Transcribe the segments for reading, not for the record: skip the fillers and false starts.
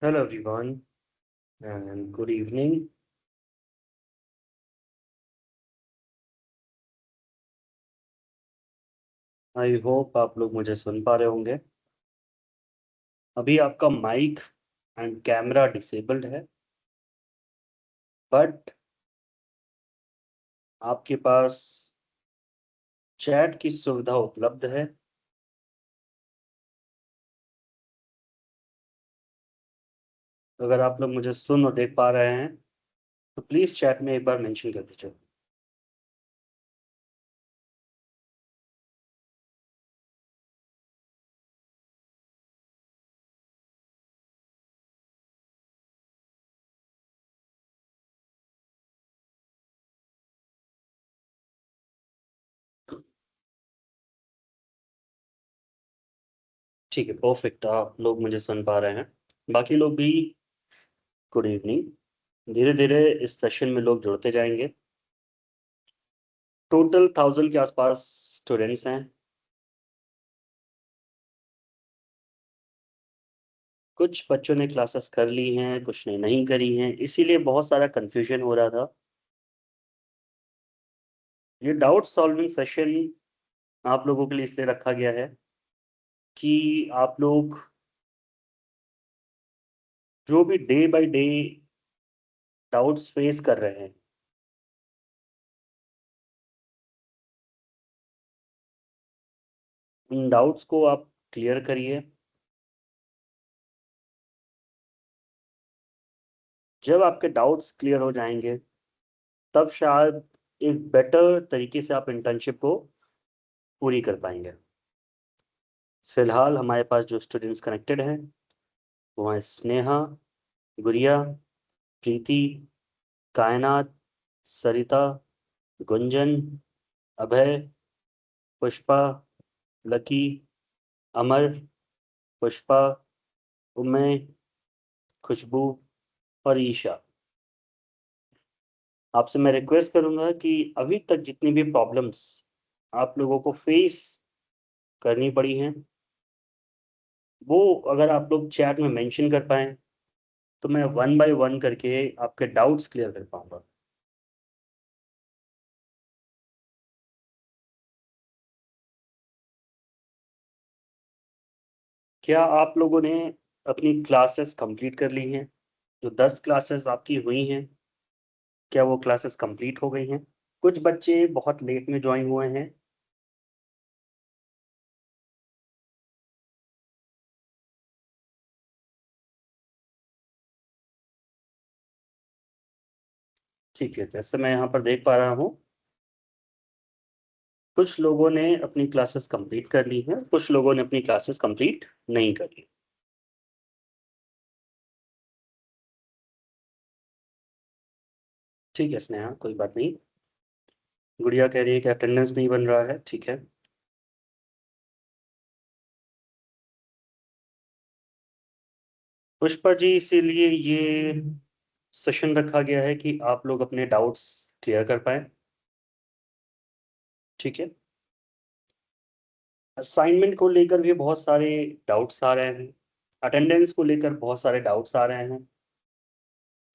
Hello everyone and good evening. I hope आप लोग मुझे सुन पा रहे होंगे। अभी आपका माइक एंड कैमरा डिसेबल्ड है, बट आपके पास चैट की सुविधा उपलब्ध है। अगर आप लोग मुझे सुन और देख पा रहे हैं तो प्लीज चैट में एक बार मेंशन कर दीजिए। ठीक है, परफेक्ट। आप लोग मुझे सुन पा रहे हैं, बाकी लोग भी। Good evening. धीरे धीरे इस सेशन में लोग जुड़ते जाएंगे। टोटल 1000 के आसपास स्टूडेंट्स हैं। कुछ बच्चों ने क्लासेस कर ली हैं, कुछ ने नहीं करी हैं, इसीलिए बहुत सारा कंफ्यूजन हो रहा था। ये डाउट सॉल्विंग सेशन आप लोगों के लिए इसलिए रखा गया है कि आप लोग जो भी day by day doubts face कर रहे हैं, उन डाउट्स को आप क्लियर करिए। जब आपके डाउट्स क्लियर हो जाएंगे, तब शायद एक बेटर तरीके से आप इंटर्नशिप को पूरी कर पाएंगे। फिलहाल हमारे पास जो स्टूडेंट्स कनेक्टेड हैं वो हैं स्नेहा, गुड़िया, प्रीति, कायनात, सरिता, गुंजन, अभय, पुष्पा, लकी, अमर, पुष्पा, उमय, खुशबू और ईशा। आपसे मैं रिक्वेस्ट करूंगा कि अभी तक जितनी भी प्रॉब्लम्स आप लोगों को फेस करनी पड़ी हैं, वो अगर आप लोग चैट में मेंशन कर पाएं तो मैं वन बाय वन करके आपके डाउट्स क्लियर कर पाऊंगा। क्या आप लोगों ने अपनी क्लासेस कंप्लीट कर ली हैं? जो 10 क्लासेस आपकी हुई हैं, क्या वो क्लासेस कंप्लीट हो गई हैं? कुछ बच्चे बहुत लेट में ज्वाइन हुए हैं। ठीक है, जैसे मैं यहाँ पर देख पा रहा हूँ, कुछ लोगों ने अपनी क्लासेस कंप्लीट कर ली हैं, कुछ लोगों ने अपनी क्लासेस कंप्लीट नहीं करी। ठीक है स्नेहा, कोई बात नहीं। गुड़िया कह रही है कि अटेंडेंस नहीं बन रहा है। ठीक है। पुष्पा जी, इसीलिए ये सेशन रखा गया है कि आप लोग अपने डाउट्स क्लियर कर पाए। ठीक है। असाइनमेंट को लेकर भी बहुत सारे डाउट्स आ रहे हैं, अटेंडेंस को लेकर बहुत सारे डाउट्स आ रहे हैं।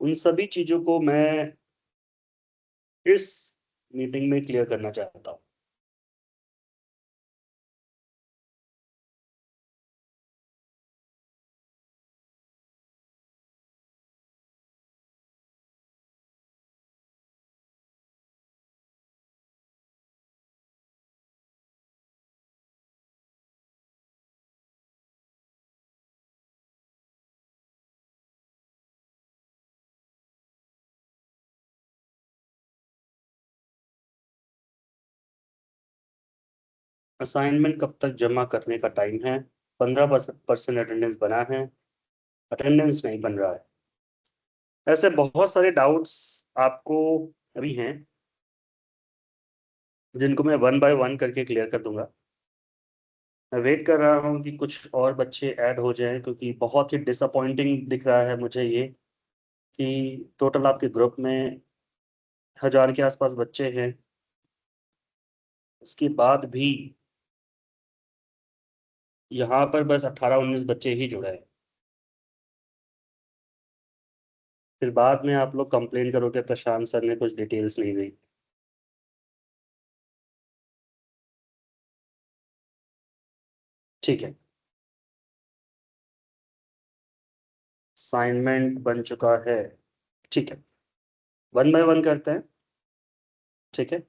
उन सभी चीजों को मैं इस मीटिंग में क्लियर करना चाहता हूँ। असाइनमेंट कब तक जमा करने का टाइम है? 15% अटेंडेंस बना है, अटेंडेंस नहीं बन रहा है। ऐसे बहुत सारे डाउट्स आपको अभी हैं, जिनको मैं वन बाय वन करके क्लियर कर दूंगा। मैं वेट कर रहा हूँ कि कुछ और बच्चे ऐड हो जाएं, क्योंकि बहुत ही डिसअपॉइंटिंग दिख रहा है मुझे ये कि टोटल आपके ग्रुप में 1000 के आसपास बच्चे हैं, उसके बाद भी यहाँ पर बस 18-19 बच्चे ही जुड़े हैं। फिर बाद में आप लोग कंप्लेन करोगे प्रशांत सर ने कुछ डिटेल्स नहीं दी। ठीक है, असाइनमेंट बन चुका है। ठीक है, वन बाय वन करते हैं। ठीक है,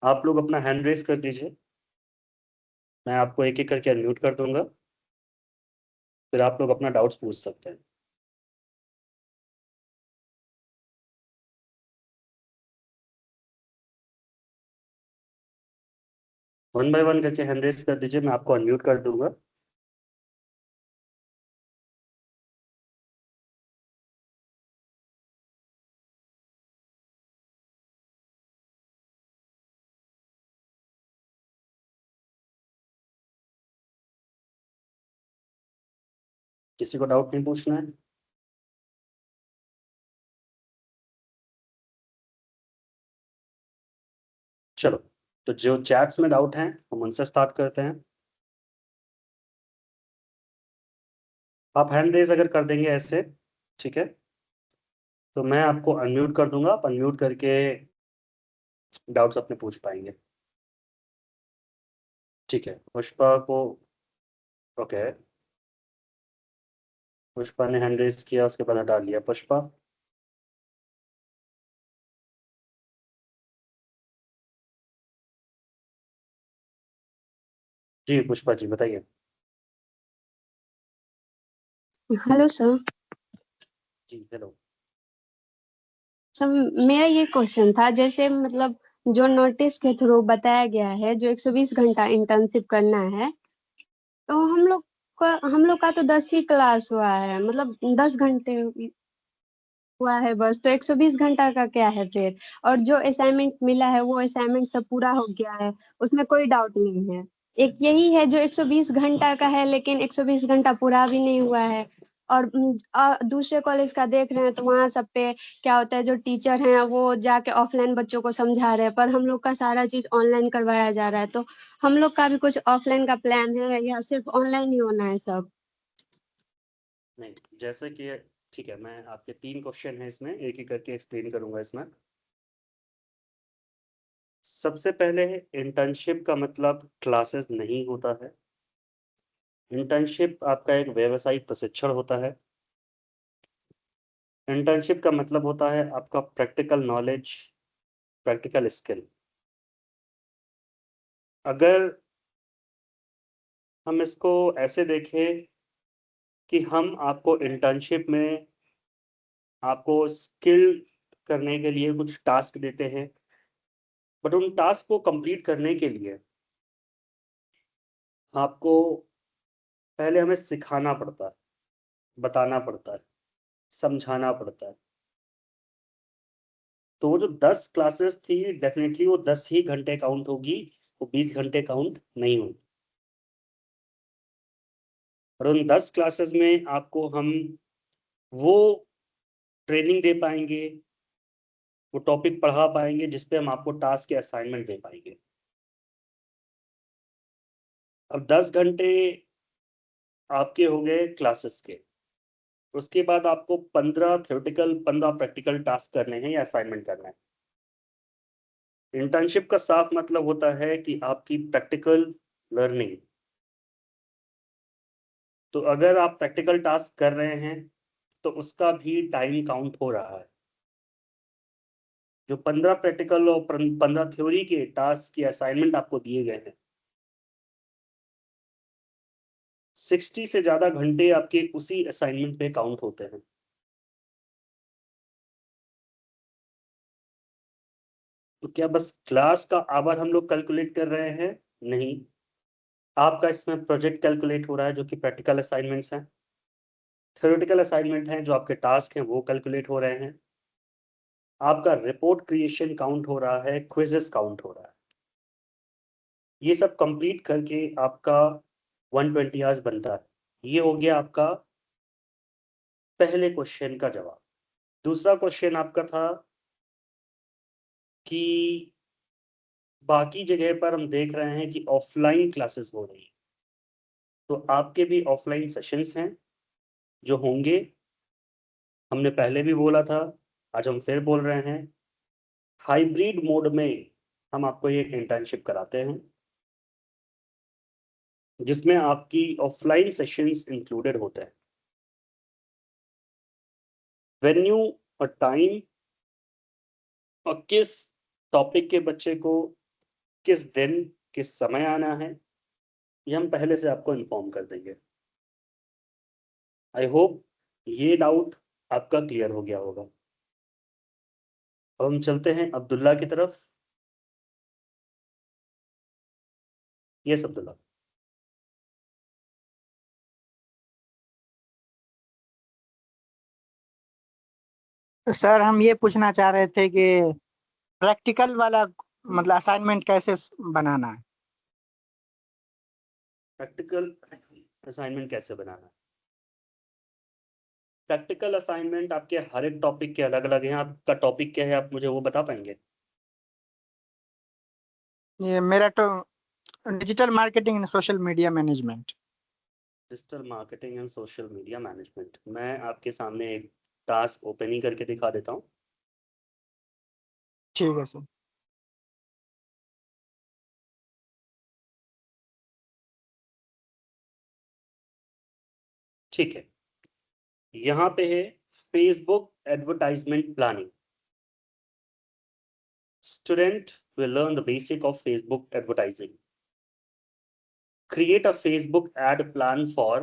आप लोग अपना हैंड रेस कर दीजिए, मैं आपको एक एक करके अनम्यूट कर दूंगा, फिर आप लोग अपना डाउट्स पूछ सकते हैं। वन बाय वन करके हैंड रेस कर दीजिए, मैं आपको अनम्यूट कर दूंगा। किसी को डाउट नहीं पूछना है? चलो, तो जो चैट्स में डाउट हैं हम उनसे स्टार्ट करते हैं। आप हैंड रेज अगर कर देंगे ऐसे, ठीक है, तो मैं आपको अनम्यूट कर दूंगा, आप अनम्यूट करके डाउट्स अपने पूछ पाएंगे। ठीक है, पुष्पा को। ओके, पुष्पा ने हैंड रेज किया, उसके बाद हटा लिया। पुष्पा। जी पुष्पा जी बताइए। Hello sir. जी हेलो। सर, मेरा ये क्वेश्चन था, जैसे मतलब जो नोटिस के थ्रू बताया गया है, जो 120 घंटा इंटर्नशिप करना है, तो हम लोग का तो 10 ही क्लास हुआ है, मतलब 10 घंटे हुआ है बस, तो 120 घंटा का क्या है फिर? और जो असाइनमेंट मिला है वो असाइनमेंट सब पूरा हो गया है, उसमें कोई डाउट नहीं है। एक यही है जो 120 घंटा का है, लेकिन 120 घंटा पूरा भी नहीं हुआ है। और दूसरे कॉलेज का देख रहे हैं तो वहाँ सब पे क्या होता है, जो टीचर हैं वो जाके ऑफलाइन बच्चों को समझा रहे हैं, पर हम लोग का सारा चीज ऑनलाइन करवाया जा रहा है। तो हम लोग का भी कुछ ऑफलाइन का प्लान है या सिर्फ ऑनलाइन ही होना है सब? नहीं, जैसे कि ठीक है, मैं आपके तीन क्वेश्चन है इसमें, एक एक करके एक्सप्लेन करूंगा इसमें। सबसे पहले, इंटर्नशिप का मतलब क्लासेस नहीं होता है। इंटर्नशिप आपका एक व्यवसायिक प्रशिक्षण होता है। इंटर्नशिप का मतलब होता है आपका प्रैक्टिकल नॉलेज, प्रैक्टिकल स्किल। अगर हम इसको ऐसे देखें कि हम आपको इंटर्नशिप में आपको स्किल करने के लिए कुछ टास्क देते हैं, बट उन टास्क को कंप्लीट करने के लिए आपको पहले हमें सिखाना पड़ता है, बताना पड़ता है, समझाना पड़ता है। तो वो जो 10 क्लासेस थी, डेफिनेटली वो 10 ही घंटे काउंट होगी, वो 20 घंटे काउंट नहीं होगी। और उन 10 क्लासेस में आपको हम वो ट्रेनिंग दे पाएंगे, वो टॉपिक पढ़ा पाएंगे जिसपे हम आपको टास्क या असाइनमेंट दे पाएंगे। अब 10 घंटे आपके हो गए क्लासेस के, उसके बाद आपको 15 थ्योरेटिकल 15 प्रैक्टिकल टास्क करने हैं या असाइनमेंट करना है। इंटर्नशिप का साफ मतलब होता है कि आपकी प्रैक्टिकल लर्निंग। तो अगर आप प्रैक्टिकल टास्क कर रहे हैं तो उसका भी टाइम काउंट हो रहा है। जो 15 प्रैक्टिकल और 15 थ्योरी के टास्क या असाइनमेंट आपको दिए गए हैं, 60 से ज्यादा घंटे आपके उसी असाइनमेंट पे काउंट होते हैं। तो क्या बस क्लास का आवर हम लोग कैलकुलेट कर रहे हैं? नहीं, आपका इसमें प्रोजेक्ट कैलकुलेट हो रहा है जो कि प्रैक्टिकल असाइनमेंट्स हैं। थ्योरेटिकल असाइनमेंट हैं जो आपके टास्क हैं वो कैलकुलेट हो रहे हैं। आपका रिपोर्ट क्रिएशन काउंट हो रहा है, क्विजेस काउंट हो रहा है। ये सब कंप्लीट करके आपका 120 आवर्स बनता है। ये हो गया आपका पहले क्वेश्चन का जवाब। दूसरा क्वेश्चन आपका था कि बाकी जगह पर हम देख रहे हैं कि ऑफलाइन क्लासेस हो रही हैं, तो आपके भी ऑफलाइन सेशंस हैं जो होंगे। हमने पहले भी बोला था, आज हम फिर बोल रहे हैं, हाइब्रिड मोड में हम आपको ये इंटर्नशिप कराते हैं जिसमें आपकी ऑफलाइन सेशंस इंक्लूडेड होते हैं। वेन्यू और टाइम और किस टॉपिक के बच्चे को किस दिन किस समय आना है, ये हम पहले से आपको इन्फॉर्म कर देंगे। आई होप ये डाउट आपका क्लियर हो गया होगा। अब हम चलते हैं अब्दुल्ला की तरफ। यस अब्दुल्ला। सर हम ये पूछना चाह रहे थे कि प्रैक्टिकल वाला मतलब असाइनमेंट कैसे बनाना है। प्रैक्टिकल असाइनमेंट कैसे बनाना है? प्रैक्टिकल असाइनमेंट आपके हर एक टॉपिक के अलग अलग हैं। आपका टॉपिक क्या है, आप मुझे वो बता पाएंगे? ये मेरा तो digital marketing and social media management. Digital marketing and social media management. मैं आपके सामने एक टास्क ओपन ही करके दिखा देता हूँ। ठीक है सर। ठीक है, यहाँ पे है Facebook advertisement planning. Student will learn the basic of Facebook advertising. Create a Facebook ad plan for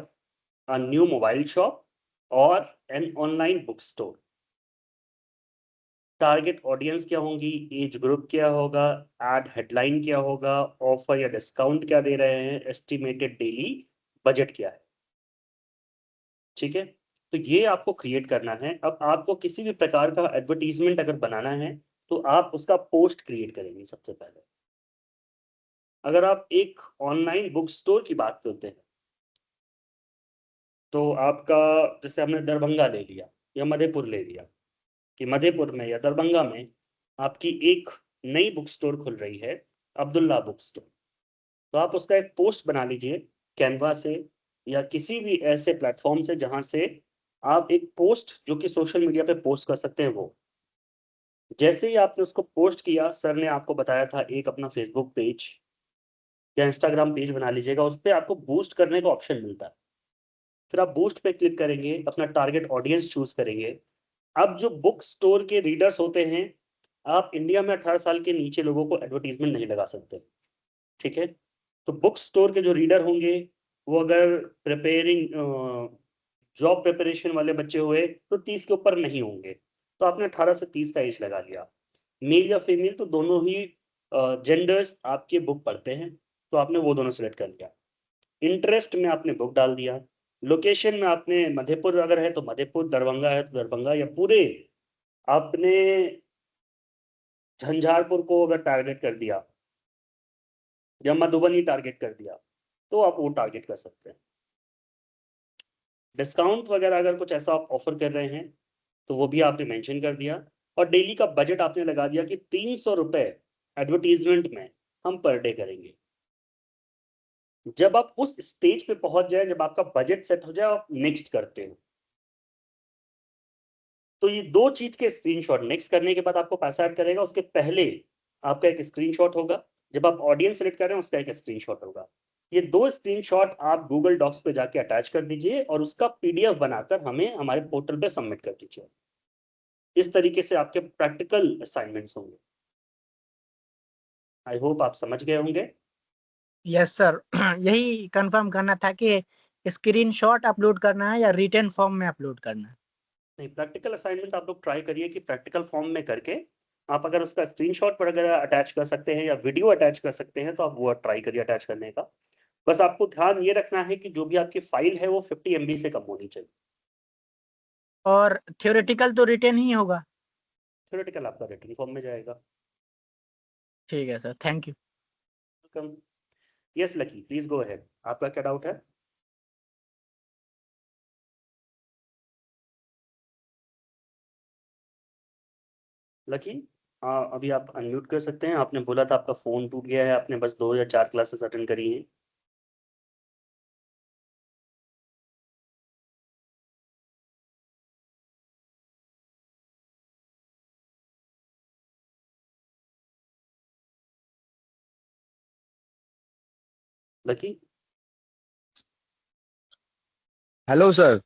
a new mobile shop or an online bookstore. Target audience क्या होंगी, एज ग्रुप क्या होगा, एड हेडलाइन क्या होगा, offer या discount क्या दे रहे हैं, एस्टिमेटेड डेली बजट क्या है। ठीक है, तो ये आपको क्रिएट करना है। अब आपको किसी भी प्रकार का एडवर्टीजमेंट अगर बनाना है तो आप उसका पोस्ट क्रिएट करेंगे सबसे पहले। अगर आप एक ऑनलाइन बुक स्टोर की बात करते हैं तो आपका, जैसे हमने दरभंगा ले लिया या मधेपुर ले लिया, कि मधेपुर में या दरभंगा में आपकी एक नई बुक स्टोर खुल रही है, अब्दुल्ला बुक स्टोर। तो आप उसका एक पोस्ट बना लीजिए कैनवा से या किसी भी ऐसे प्लेटफॉर्म से जहां से आप एक पोस्ट जो कि सोशल मीडिया पे पोस्ट कर सकते हैं वो। जैसे ही आपने उसको पोस्ट किया, सर ने आपको बताया था एक अपना फेसबुक पेज या इंस्टाग्राम पेज बना लीजिएगा, उस पर आपको बूस्ट करने का ऑप्शन मिलता है। फिर आप बूस्ट पे क्लिक करेंगे, अपना टारगेट ऑडियंस चूज करेंगे। अब जो बुक स्टोर के रीडर्स होते हैं, आप इंडिया में 18 साल के नीचे लोगों को एडवर्टीजमेंट नहीं लगा सकते। ठीक है, तो बुक स्टोर के जो रीडर होंगे वो अगर प्रिपेयरिंग जॉब प्रिपरेशन वाले बच्चे हुए तो 30 के ऊपर नहीं होंगे। तो आपने 18 से 30 का एज लगा लिया। मेल या फीमेल तो दोनों ही जेंडर्स आपके बुक पढ़ते हैं, तो आपने वो दोनों सेलेक्ट कर लिया। इंटरेस्ट में आपने बुक डाल दिया। लोकेशन में आपने मधेपुर अगर है तो मधेपुर, दरभंगा है तो दरभंगा, या पूरे आपने झंझारपुर को अगर टारगेट कर दिया या मधुबनी टारगेट कर दिया तो आप वो टारगेट कर सकते हैं। डिस्काउंट वगैरह अगर कुछ ऐसा आप ऑफर कर रहे हैं तो वो भी आपने मेंशन कर दिया। और डेली का बजट आपने लगा दिया कि 300 रुपए एडवर्टीजमेंट में हम पर डे करेंगे। जब आप उस स्टेज पे पहुंच जाए, जब आपका बजट सेट हो जाए, आप नेक्स्ट करते हो, तो ये दो चीज के स्क्रीनशॉट नेक्स्ट करने के बाद आपको पैसा ऐड करेगा। उसके पहले आपका एक स्क्रीनशॉट होगा, जब आप ऑडियंस सेलेक्ट कर रहे हैं उसका एक स्क्रीनशॉट होगा। ये दो स्क्रीनशॉट आप गूगल डॉक्स पे जाके अटैच कर दीजिए और उसका पीडीएफ बनाकर हमें हमारे पोर्टल पे सबमिट कर दीजिए। इस तरीके से आपके प्रैक्टिकल असाइनमेंट्स होंगे। आई होप आप समझ गए होंगे। Yes sir. यही कंफर्म करना था कि स्क्रीनशॉट अपलोड करना है या रिटन फॉर्म में अपलोड करना है। नहीं, प्रैक्टिकल असाइनमेंट आप लोग ट्राई करिए कि प्रैक्टिकल फॉर्म में करके आप अगर उसका स्क्रीनशॉट पर अगर अटैच कर सकते हैं या वीडियो अटैच कर सकते हैं तो आप वो ट्राई करिए अटैच करने का। बस आपको ध्यान ये रखना है कि जो भी आपकी फाइल है वो 50 MB से कम होनी चाहिए। और थ्योरेटिकल तो रिटन ही होगा। थ्योरेटिकल आपका रिटन फॉर्म में जाएगा। ठीक है sir, thank you. Welcome. Yes lucky, please go ahead, आपका क्या डाउट है? लकी, हाँ अभी आप अनम्यूट कर सकते हैं। आपने बोला था आपका फोन टूट गया है, आपने बस 2 या 4 क्लासेस अटेंड करी हैं। लकी। हेलो सर,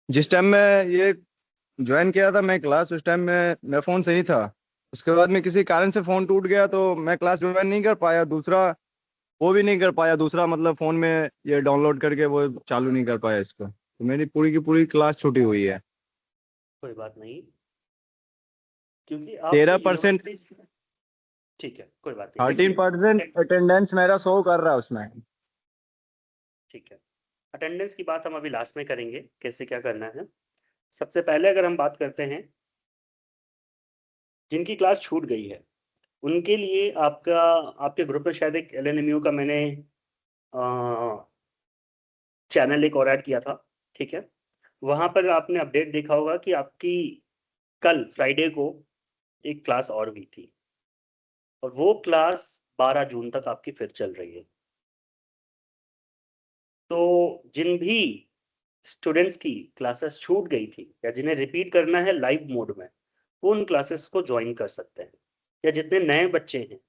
जिस टाइम मैं ये ज्वाइन किया था मैं क्लास, उस टाइम में मेरा फ़ोन सही था। उसके बाद में किसी कारण से फ़ोन टूट गया तो मैं क्लास ज्वाइन नहीं कर पाया। दूसरा वो भी नहीं कर पाया, दूसरा मतलब फ़ोन में ये डाउनलोड करके वो चालू नहीं कर पाया इसको, तो मेरी पूरी की पूरी क्लास छूटी हुई है। कोई बात नहीं, क्योंकि आपकी 13%, यूनिवर्सिटी, ठीक है कोई बात नहीं, 13% अटेंडेंस मेरा शो कर रहा है उसमें। ठीक है। अटेंडेंस की बात हम अभी लास्ट में करेंगे, कैसे क्या करना है। सबसे पहले अगर हम बात करते हैं जिनकी क्लास छूट गई है, उनके लिए आपका, आपके ग्रुप में शायद एक एलएनएमयू का मैंने चैनल एक और ऐड किया था, ठीक है। वहां पर आपने अपडेट देखा होगा कि आपकी कल फ्राइडे को एक क्लास और हुई थी, और वो क्लास 12 जून तक आपकी फिर चल रही है। तो जिन भी स्टूडेंट्स की क्लासेस छूट गई थी या जिन्हें रिपीट करना है लाइव मोड में, वो उन क्लासेस को ज्वाइन कर सकते हैं। या जितने नए बच्चे हैं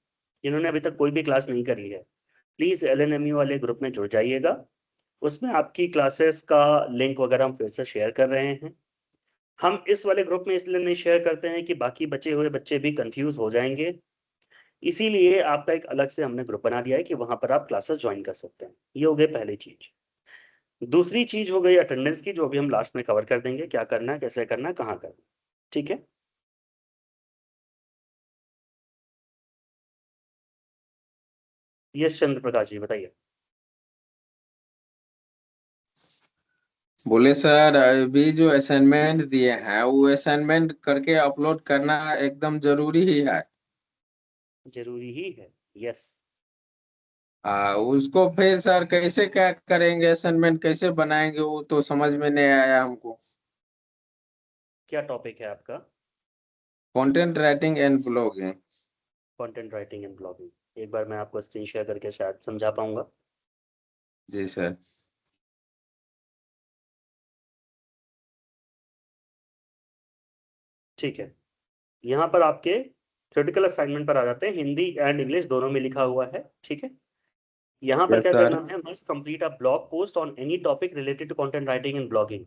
जिन्होंने अभी तक कोई भी क्लास नहीं करी है, प्लीज़ एलएनएमयू वाले ग्रुप में जुड़ जाइएगा। उसमें आपकी क्लासेस का लिंक वगैरह हम फिर से शेयर कर रहे हैं। हम इस वाले ग्रुप में इसलिए नहीं शेयर करते हैं कि बाकी बचे हुए बच्चे भी कंफ्यूज हो जाएंगे, इसीलिए आपका एक अलग से हमने ग्रुप बना दिया है कि वहां पर आप क्लासेस ज्वाइन कर सकते हैं। ये हो गई पहली चीज। दूसरी चीज हो गई अटेंडेंस की, जो भी हम लास्ट में कवर कर देंगे, क्या करना है, कैसे करना है, कहाँ करना है, ठीक है। यस चंद्र प्रकाश जी बताइए। बोले सर, अभी जो असाइनमेंट दिए हैं वो असाइनमेंट करके अपलोड करना एकदम जरूरी ही है। जरूरी ही है, यस। उसको फिर सर कैसे क्या करेंगे, असाइनमेंट कैसे बनाएंगे, वो तो समझ में नहीं आया हमको। क्या टॉपिक है आपका? Content writing and blogging. Content writing and blogging. एक बार मैं आपको स्क्रीन शेयर करके शायद समझा पाऊंगा। जी सर। ठीक है, यहाँ पर आपके थ्योरेटिकल असाइनमेंट पर आ जाते हैं, हिंदी एंड इंग्लिश दोनों में लिखा हुआ है, ठीक है। यहाँ पर यस क्या सर। करना है, must complete a blog post on any topic related to content writing and blogging.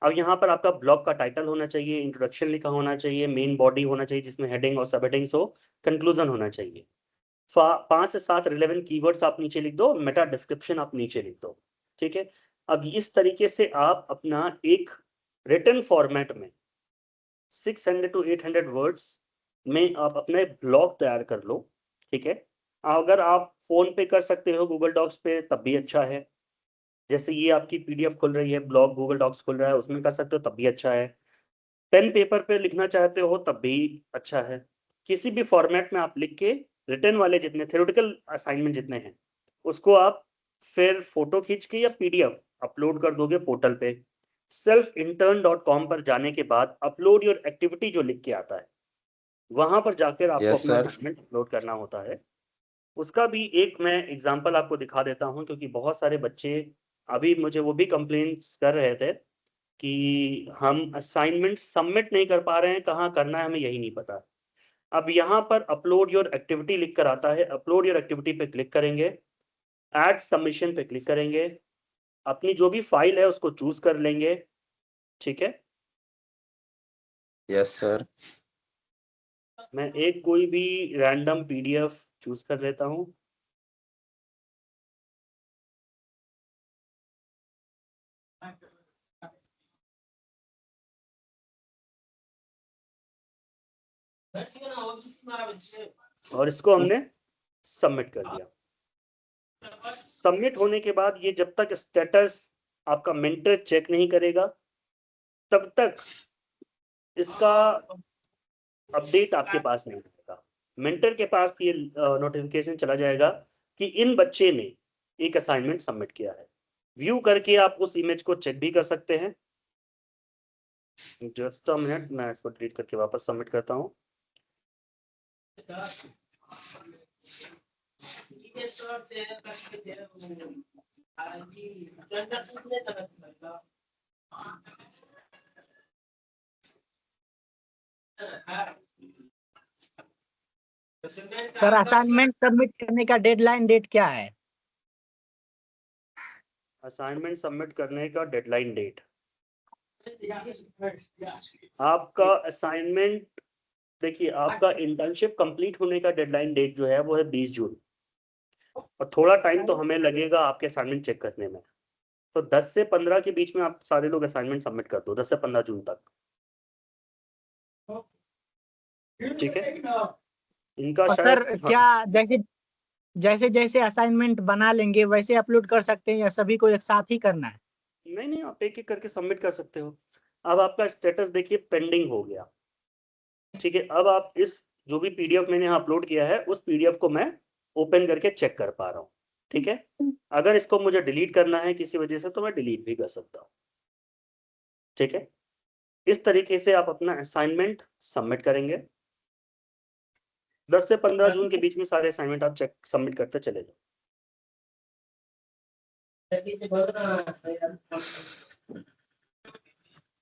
अब यहाँ पर आपका ब्लॉग का टाइटल होना चाहिए, इंट्रोडक्शन लिखा होना चाहिए, मेन बॉडी होना चाहिए जिसमें हेडिंग और सब हेडिंग्स हो, कंक्लूजन होना चाहिए। 5 से 7 रिलेवेंट कीवर्ड्स आप नीचे लिख दो, मेटा डिस्क्रिप्शन आप नीचे लिख दो, ठीक है। अब इस तरीके से आप अपना एक रिटन फॉर्मेट में 600 to 800 वर्ड्स में आप अपना ब्लॉग तैयार कर लो, ठीक है। अगर आप फोन पे कर सकते हो गूगल डॉक्स पे तब भी अच्छा है, जैसे ये आपकी पीडीएफ खुल रही है, ब्लॉग गूगल डॉक्स खुल रहा है, उसमें कर सकते हो तब भी अच्छा है। पेन पेपर पे लिखना चाहते हो तब भी अच्छा है। किसी भी फॉर्मेट में आप लिख के, रिटर्न वाले जितने थ्योरेटिकल असाइनमेंट जितने हैं, उसको आप फिर फोटो खींच के या पीडीएफ अपलोड कर दोगे पोर्टल पे। selfintern.com पर जाने के बाद अपलोड योर एक्टिविटी जो लिख के आता है, वहां पर जाकर आपको यस अपना सर। असाइनमेंट अपलोड करना होता है। उसका भी एक मैं एग्जांपल आपको दिखा देता हूं, क्योंकि बहुत सारे बच्चे अभी मुझे वो भी कंप्लेंट्स कर रहे थे कि हम असाइनमेंट सबमिट नहीं कर पा रहे हैं, कहाँ करना है हमें यही नहीं पता। अब यहाँ पर अपलोड योर एक्टिविटी लिख कर आता है, अपलोड योर एक्टिविटी पे क्लिक करेंगे, ऐड सबमिशन पे क्लिक करेंगे, अपनी जो भी फाइल है उसको चूज कर लेंगे, ठीक है। Yes sir. मैं एक कोई भी रैंडम पीडीएफ चूज कर लेता हूं। और इसको हमने सबमिट कर दिया। सबमिट होने के बाद ये जब तक स्टेटस आपका मेंटर चेक नहीं करेगा, तब तक इसका अपडेट आपके पास नहीं आएगा। मेंटर के पास ये नोटिफिकेशन चला जाएगा कि इन बच्चे ने एक असाइनमेंट सबमिट किया है। व्यू करके आप उस इमेज को चेक भी कर सकते हैं। जस्ट अ मिनट, मैं इसको डिलीट करके वापस सबमिट करता हूँ। सर असाइनमेंट सबमिट करने का डेडलाइन डेट क्या है? असाइनमेंट सबमिट करने का डेडलाइन डेट, आपका असाइनमेंट, देखिए आपका इंटर्नशिप कंप्लीट होने का डेडलाइन डेट जो है वो है 20 जून, और थोड़ा टाइम तो हमें लगेगा आपके असाइनमेंट चेक करने में। तो 10 से 15 के बीच में आप सारे लोग असाइनमेंट सबमिट कर दो, 10 से 15 जून तक। ठीक है, इनका और शायद सर क्या जैसे जैसे जैसे असाइनमेंट बना लेंगे वैसे अपलोड कर सकते हैं या सभी को एक साथ ही करना है? नहीं नहीं, आप एक एक करके सबमिट कर सकते हो। अब आपका स्टेटस देखिए पेंडिंग हो गया। ठीक है, अब आप इस जो भी पीडीएफ मैंने यहाँ अपलोड किया है उस पीडीएफ को मैं ओपन करके चेक कर पा रहा हूँ। ठीक है, अगर इसको मुझे डिलीट करना है किसी वजह से तो मैं डिलीट भी कर सकता हूँ। ठीक है, इस तरीके से आप अपना असाइनमेंट सबमिट करेंगे। 10 से 15 जून के बीच में सारे असाइनमेंट आप चेक सबमिट करते चले जाओ।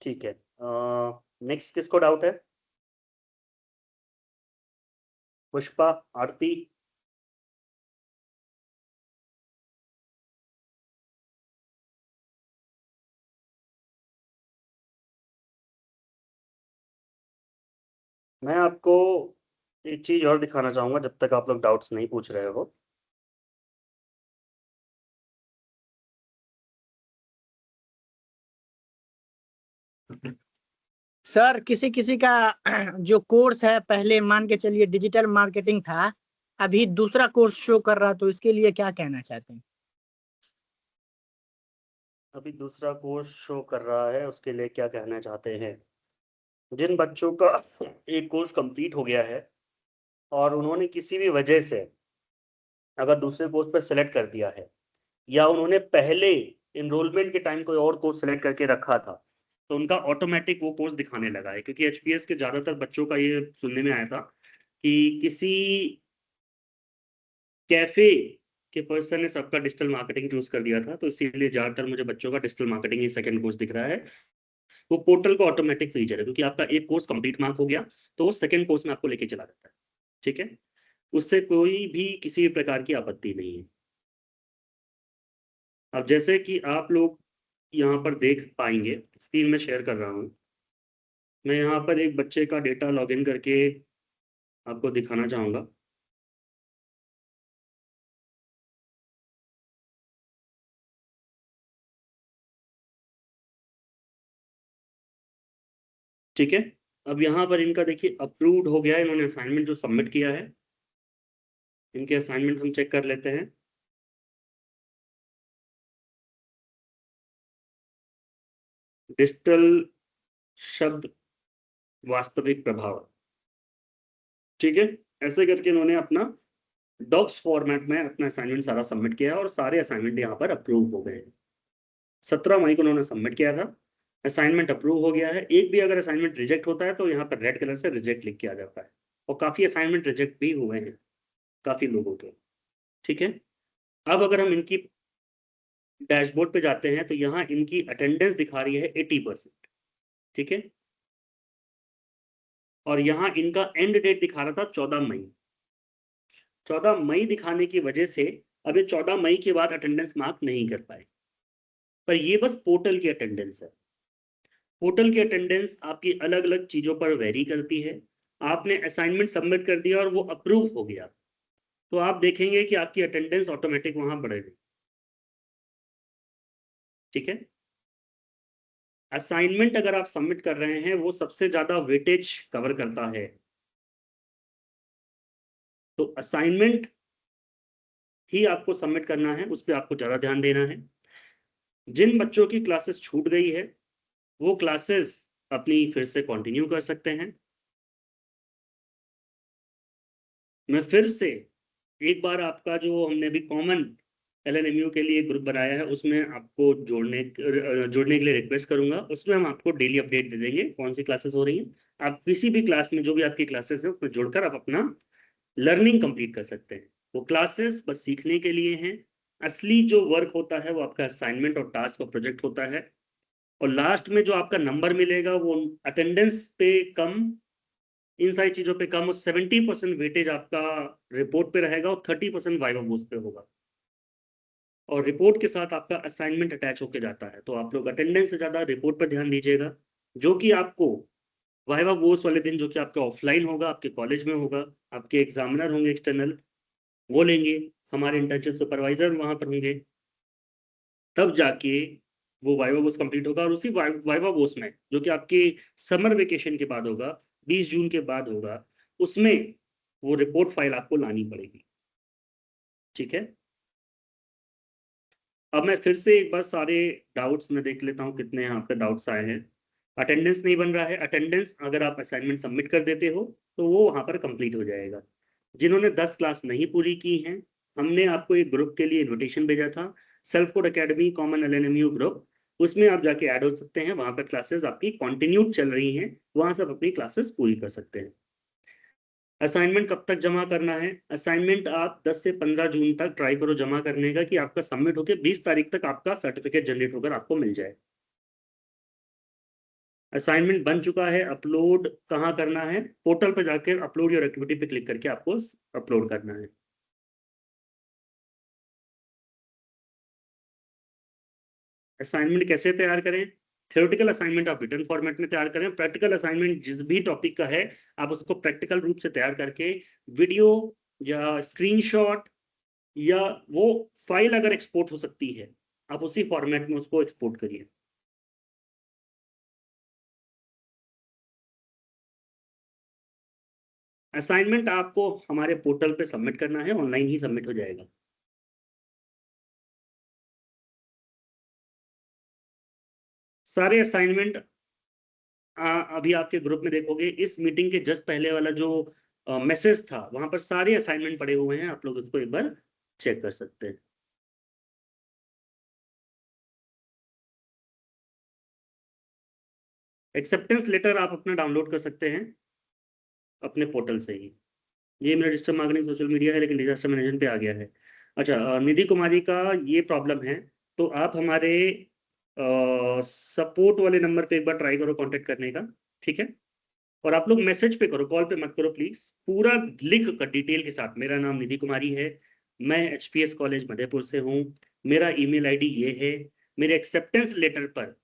ठीक है, नेक्स्ट किसको डाउट है? पुष्पा, आरती? मैं आपको एक चीज और दिखाना चाहूंगा जब तक आप लोग डाउट्स नहीं पूछ रहे हो। सर किसी किसी का जो कोर्स है पहले मान के चलिए डिजिटल मार्केटिंग था, अभी दूसरा कोर्स शो कर रहा, तो इसके लिए क्या कहना चाहते हैं? अभी दूसरा कोर्स शो कर रहा है, उसके लिए क्या कहना चाहते हैं? जिन बच्चों का एक कोर्स कंप्लीट हो गया है और उन्होंने किसी भी वजह से अगर दूसरे कोर्स पर सेलेक्ट कर दिया है, या उन्होंने पहले इनरोलमेंट के टाइम कोई और कोर्स सेलेक्ट करके रखा था, तो उनका ऑटोमेटिक वो कोर्स दिखाने लगा है। क्योंकि एचपीएस के ज्यादातर बच्चों का ये सुनने में आया था कि किसी कैफे के पर्सन ने सबका डिजिटल मार्केटिंग चूज कर दिया था, तो इसीलिए ज्यादातर मुझे बच्चों का डिजिटल मार्केटिंग ही सेकंड कोर्स दिख रहा है। वो पोर्टल का ऑटोमेटिक फीचर है, क्योंकि आपका एक कोर्स कंप्लीट मार्क हो गया तो वो सेकंड कोर्स में आपको लेके चला जाता है। ठीक है, उससे कोई भी किसी भी प्रकार की आपत्ति नहीं है। अब जैसे कि आप लोग यहाँ पर देख पाएंगे, स्क्रीन में शेयर कर रहा हूँ, मैं यहाँ पर एक बच्चे का डेटा लॉगिन करके आपको दिखाना चाहूंगा। ठीक है, अब यहाँ पर इनका देखिए अप्रूव्ड हो गया है, इन्होंने असाइनमेंट जो सबमिट किया है। इनके असाइनमेंट हम चेक कर लेते हैं। डिजिटल शब्द वास्तविक प्रभाव। ठीक है, ऐसे करके इन्होंने अपना डॉक्स फॉर्मेट में अपना असाइनमेंट सारा सबमिट किया है और सारे असाइनमेंट यहाँ पर अप्रूव हो गए हैं। 17 मई को उन्होंने सबमिट किया था, असाइनमेंट अप्रूव हो गया है। एक भी अगर असाइनमेंट रिजेक्ट होता है तो यहाँ पर रेड कलर से रिजेक्ट लिख के आ जाता है, और काफी असाइनमेंट रिजेक्ट भी हुए हैं काफी लोगों के। ठीक है, अब अगर हम इनकी डैशबोर्ड पे जाते हैं तो यहाँ इनकी अटेंडेंस दिखा रही है 80%। ठीक है, और यहाँ इनका एंड डेट दिखा रहा था 14 मई। 14 मई दिखाने की वजह से अब ये 14 मई के बाद अटेंडेंस मार्क नहीं कर पाए, पर ये बस पोर्टल की अटेंडेंस है। पोर्टल की अटेंडेंस आपकी अलग अलग चीजों पर वेरी करती है। आपने असाइनमेंट सबमिट कर दिया और वो अप्रूव हो गया, तो आप देखेंगे कि आपकी अटेंडेंस ऑटोमेटिक वहां बढ़ेगी। ठीक है, असाइनमेंट अगर आप सबमिट कर रहे हैं वो सबसे ज्यादा वेटेज कवर करता है, तो असाइनमेंट ही आपको सबमिट करना है, उस पर आपको ज्यादा ध्यान देना है। जिन बच्चों की क्लासेस छूट गई है वो क्लासेस अपनी फिर से कंटिन्यू कर सकते हैं। मैं फिर से एक बार आपका जो हमने अभी कॉमन LNMU के लिए ग्रुप बनाया है उसमें आपको जोड़ने के लिए रिक्वेस्ट करूंगा। उसमें हम आपको डेली अपडेट दे देंगे कौन सी क्लासेस हो रही हैं। आप किसी भी क्लास में जो भी आपकी क्लासेस है उसमें जुड़कर आप अपना लर्निंग कंप्लीट कर सकते हैं। वो क्लासेस बस सीखने के लिए हैं, असली जो वर्क होता है वो आपका असाइनमेंट और टास्क और प्रोजेक्ट होता है। और लास्ट में जो आपका नंबर मिलेगा वो अटेंडेंस पे कम इन सारी चीजों पे कम, 70% वेटेज आपका रिपोर्ट पे रहेगा और 30% वाइवा वोस पे होगा। और रिपोर्ट के साथ आपका असाइनमेंट अटैच होके जाता है, तो आप लोग अटेंडेंस से ज्यादा रिपोर्ट पर ध्यान दीजिएगा, जो कि आपको वाइवा वोस वाले दिन, जो कि आपका ऑफलाइन होगा, आपके कॉलेज में होगा, आपके एग्जामिनर होंगे एक्सटर्नल, वो लेंगे, हमारे इंटर्नशिप सुपरवाइजर वहां पर होंगे, तब जाके वो वाइवा वोस कंप्लीट होगा। और उसी वाइवा वोस में, जो कि आपके समर वेकेशन के बाद होगा, 20 जून के बाद होगा, उसमें वो रिपोर्ट फाइल आपको लानी पड़ेगी। ठीक है, अब मैं फिर से एक बार सारे डाउट्स में देख लेता हूँ कितने यहाँ पे डाउट्स आए हैं। अटेंडेंस नहीं बन रहा है। अटेंडेंस अगर आप असाइनमेंट सबमिट कर देते हो तो वो वहाँ पर कंप्लीट हो जाएगा। जिन्होंने 10 क्लास नहीं पूरी की हैं, हमने आपको एक ग्रुप के लिए इन्विटेशन भेजा था, self code academy common LNMU group, उसमें आप जाके ऐड हो सकते हैं। वहाँ पर क्लासेस आपकी कंटिन्यू चल रही हैं, वहाँ से आप अपनी क्लासेस पूरी कर सकते हैं। असाइनमेंट कब तक जमा करना है? असाइनमेंट आप 10 से 15 जून तक ट्राई करो जमा करने का, कि आपका सबमिट होकर 20 तारीख तक आपका सर्टिफिकेट जनरेट होकर आपको मिल जाए। असाइनमेंट बन चुका है, अपलोड कहाँ करना है? पोर्टल पर जाकर अपलोड योर एक्टिविटी पे क्लिक करके आपको अपलोड करना है। असाइनमेंट कैसे तैयार करें? थ्योरेटिकल असाइनमेंट आप रिटन फॉर्मेट में तैयार करें। प्रैक्टिकल असाइनमेंट जिस भी टॉपिक का है, आप उसको प्रैक्टिकल रूप से तैयार करके वीडियो या स्क्रीनशॉट या वो फाइल अगर एक्सपोर्ट हो सकती है, आप उसी फॉर्मेट में उसको एक्सपोर्ट करिए। असाइनमेंट आपको हमारे पोर्टल पे सबमिट करना है, ऑनलाइन ही सबमिट हो जाएगा। सारे असाइनमेंट अभी आपके ग्रुप में देखोगे, इस मीटिंग के जस्ट पहले वाला जो मैसेज था, वहां पर सारे असाइनमेंट पड़े हुए हैं, आप लोग उसको एक बार चेक कर सकते हैं। एक्सेप्टेंस लेटर आप अपना डाउनलोड कर सकते हैं अपने पोर्टल से ही। ये मेरा डिजिटल मार्केटिंग सोशल मीडिया है, लेकिन डिजास्टर मैनेजमेंट पे आ गया है। अच्छा, निधि कुमारी का ये प्रॉब्लम है, तो आप हमारे सपोर्ट वाले नंबर पे एक बार ट्राई करो कांटेक्ट करने का, ठीक है? और आप लोग मैसेज पे करो, कॉल पे मत करो प्लीज। पूरा लिख कर डिटेल के साथ, मेरा नाम निधि कुमारी है, मैं HPS कॉलेज मधेपुर से हूँ, मेरा ईमेल आईडी ये है, मेरे एक्सेप्टेंस लेटर पर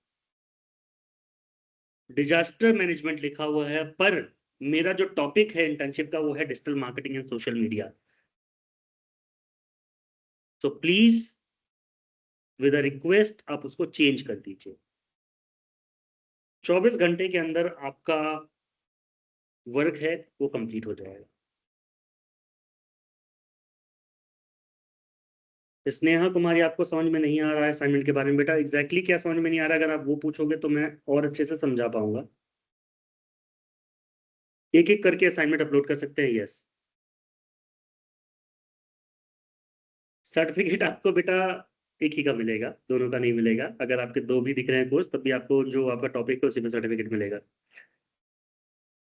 डिजास्टर मैनेजमेंट लिखा हुआ है, पर मेरा जो टॉपिक है इंटर्नशिप का वो है digital marketing and social media. So please with a request आप उसको चेंज कर दीजिए। 24 घंटे के अंदर आपका वर्क है वो कंप्लीट हो जाएगा। स्नेहा कुमारी, आपको समझ में नहीं आ रहा है असाइनमेंट के बारे में? बेटा एग्जैक्टली क्या समझ में नहीं आ रहा है, अगर आप वो पूछोगे तो मैं और अच्छे से समझा पाऊंगा। एक एक करके असाइनमेंट अपलोड कर सकते हैं, यस। सर्टिफिकेट आपको बेटा एक ही का मिलेगा, दोनों का नहीं मिलेगा। अगर आपके दो भी दिख रहे हैं कोर्स, तब भी आपको जो आपका टॉपिक है उसी में सर्टिफिकेट मिलेगा।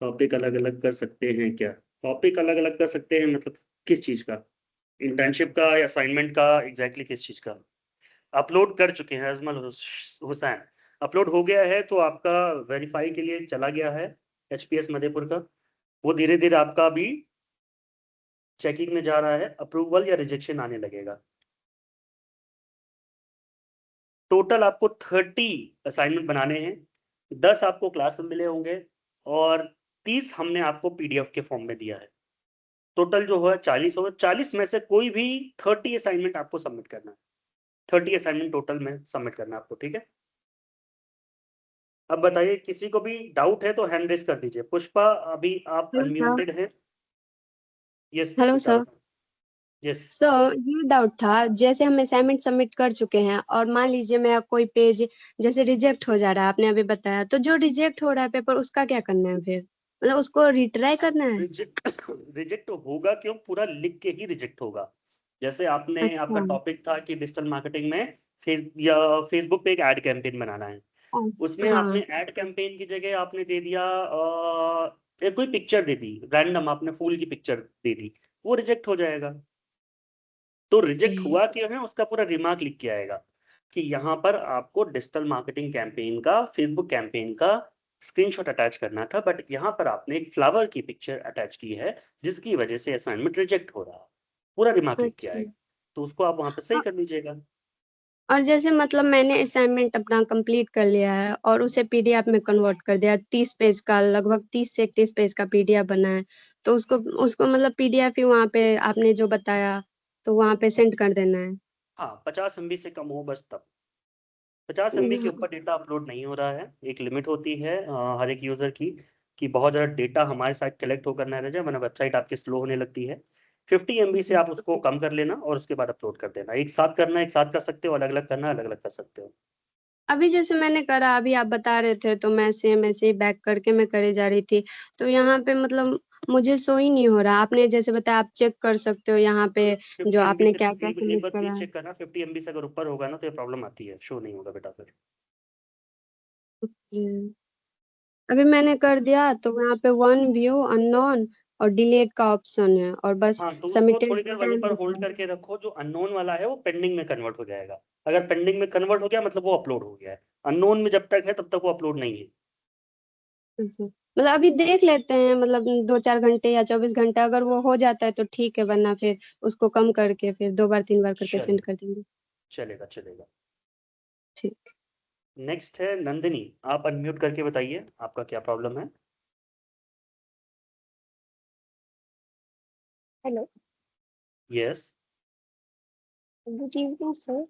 टॉपिक अलग अलग कर सकते हैं क्या? टॉपिक अलग अलग कर सकते हैं मतलब किस चीज का? इंटर्नशिप का या असाइनमेंट का? एग्जैक्टली किस चीज का? अपलोड कर चुके हैं अजमल हुसैन, अपलोड हो गया है, तो आपका वेरीफाई के लिए चला गया है HPS मधेपुर का। वो धीरे धीरे आपका अभी चेकिंग में जा रहा है, अप्रूवल या रिजेक्शन आने लगेगा। टोटल आपको 30 असाइनमेंट बनाने हैं, 10 आपको क्लास में मिले होंगे और 30 हमने आपको PDF के फॉर्म में दिया है। टोटल जो है 40 होगा। 40 में से कोई भी 30 असाइनमेंट आपको सबमिट करना है। 30 असाइनमेंट टोटल में सबमिट करना है आपको, ठीक है? अब बताइए, किसी को भी डाउट है तो हैंड रेस कर दीजिए। पुष्पा, अभी आप अनम्यूटेड हैं। Yes hello Pushpa, sir. Yes. Sir ये डाउट था, जैसे हम असाइनमेंट सबमिट कर चुके हैं और मान लीजिए मेरा कोई पेज जैसे रिजेक्ट हो जा रहा है, आपने अभी बताया, तो जो रिजेक्ट हो रहा है पेपर उसका क्या करना है फिर? मतलब उसको रिट्राई करना है? रिजेक्ट होगा क्यों? पूरा लिख के ही रिजेक्ट होगा। जैसे आपने, आपका अच्छा। टॉपिक था कि डिजिटल मार्केटिंग में या फेसबुक पे एक एड कैंपेन बनाना है, उसमें हाँ। आपने एड कैंपेन की जगह आपने दे दिया एक कोई पिक्चर दे दी रैंडम, आपने फूल की पिक्चर दे दी, वो रिजेक्ट हो जाएगा। तो रिजेक्ट हुआ क्यों है उसका पूरा रिमार्क लिख के आएगा कि यहाँ पर आपको डिजिटल मार्केटिंग कैंपेन का, फेसबुक कैंपेन का स्क्रीनशॉट अटैच करना था, बट यहाँ पर आपने एक फ्लावर की पिक्चर अटैच की है, जिसकी वजह से असाइनमेंट रिजेक्ट हो रहा है। पूरा दिमाग क्लिक किया अच्छा। है, तो उसको आप वहाँ पे सही कर लीजिएगा। और जैसे मतलब मैंने असाइनमेंट अपना कंप्लीट कर लिया है और उसे पीडीएफ में कन्वर्ट कर दिया, 30 पेज का, लगभग 30 से 31 पेज का पीडीएफ बना है, तो उसको उसको मतलब पीडीएफ ही वहाँ पे आपने जो बताया तो वहाँ पे सेंड कर देना है। हाँ, 50 MB से कम हो बस तब। 50 MB के हाँ, ऊपर डेटा अपलोड नहीं हो रहा है। एक लिमिट होती है हर एक यूजर की, कि बहुत ज़्यादा डेटा हमारे साथ कलेक्ट होकर ना रह जाए, वरना वेबसाइट आपकी स्लो होने लगती है। 50 MB से आप उसको कम कर लेना और उसके बाद अपलोड कर देना। एक साथ करना, एक साथ कर सकते हो, अलग अलग करना, अलग अलग कर सकते हो। अभी जैसे मैंने करा, अभी आप बता रहे थे तो मैं सेम ऐसे ही बैक करके मैं करे जा रही थी, तो यहाँ पे मतलब मुझे शो ही नहीं हो रहा। आपने जैसे बताया आप चेक कर सकते हो यहाँ पे जो 50 MB आपने से क्या क्या एक सबमिट बार करा प्लीज है। चेक करना। 50 MB से अगर ऊपर होगा ना तो ये प्रॉब्लम आती है, शो नहीं होगा बेटा फिर। हम्म। अभी मैंने कर दिया तो यहाँ पे वन व्यू अननोन और डिलीट का ऑप्शन है और बस हाँ, तो उसको सबमिटेड थोड़ी देर वहीं पर होल्ड करके रखो। जो अननोन वाला है वो पेंडिंग में कन्वर्ट हो जाएगा। अगर पेंडिंग में कन्वर्ट हो गया मतलब वो अपलोड हो गया है। अननोन में जब तक है तब तक वो अपलोड नहीं है। मतलब अभी देख लेते हैं, मतलब 2-4 घंटे या 24 घंटे अगर वो हो जाता है तो ठीक है, वरना फिर उसको कम करके फिर 2 बार 3 बार करके सेंड चलेगा, कर देंगे। चलेगा, चलेगा। ठीक। नेक्स्ट है नंदिनी। आप अनम्यूट करके बताइए आपका क्या प्रॉब्लम है। Hello, yes, good evening sir.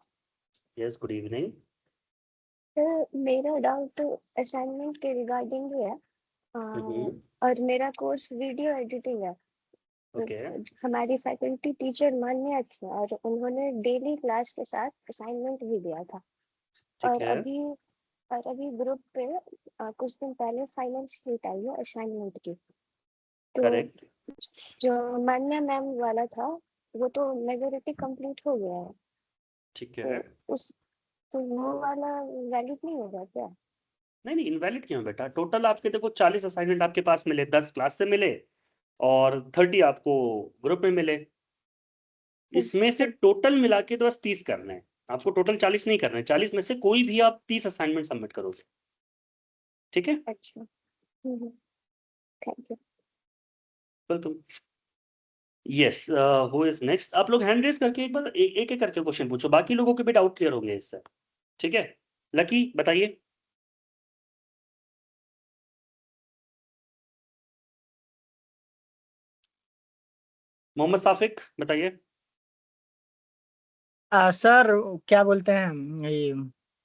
Yes, good evening. Sir मेरा डाउट असाइनमेंट के रिगार्डिंग ही है। और मेरा कोर्स वीडियो एडिटिंग है। तो ओके, हमारी फैकल्टी टीचर मान्या थी और उन्होंने डेली क्लास के साथ असाइनमेंट भी दिया था। ठीक और है, अभी ग्रुप पे कुछ दिन पहले फाइनल शीट आई है असाइनमेंट की। तो करेक्ट, जो मान्या मैम वाला था वो तो मेजोरिटी कंप्लीट हो गया है। ठीक तो है। उस तो वो वाला वैलिड नहीं होगा क्या? नहीं, नहीं, इनवैलिड क्यों है बेटा? टोटल आपके देखो 40 असाइनमेंट आपके पास मिले, 10 क्लास से मिले और 30 आपको ग्रुप में मिले। इसमें से टोटल मिला के तो बस 30 करने हैं। आपको टोटल 40 नहीं करना है। 40 में से कोई भी आप 30 असाइनमेंट सबमिट करोगे। ठीक है, अच्छा। Thank you. Welcome. Yes, who is next? आप लोग हैंड रेस करके एक बार एक एक करके क्वेश्चन पूछो, बाकी लोगों के भी डाउट क्लियर होंगे इससे। ठीक है, लकी बताइए। मोहम्मद साफिक बताइए। सर क्या बोलते हैं, ये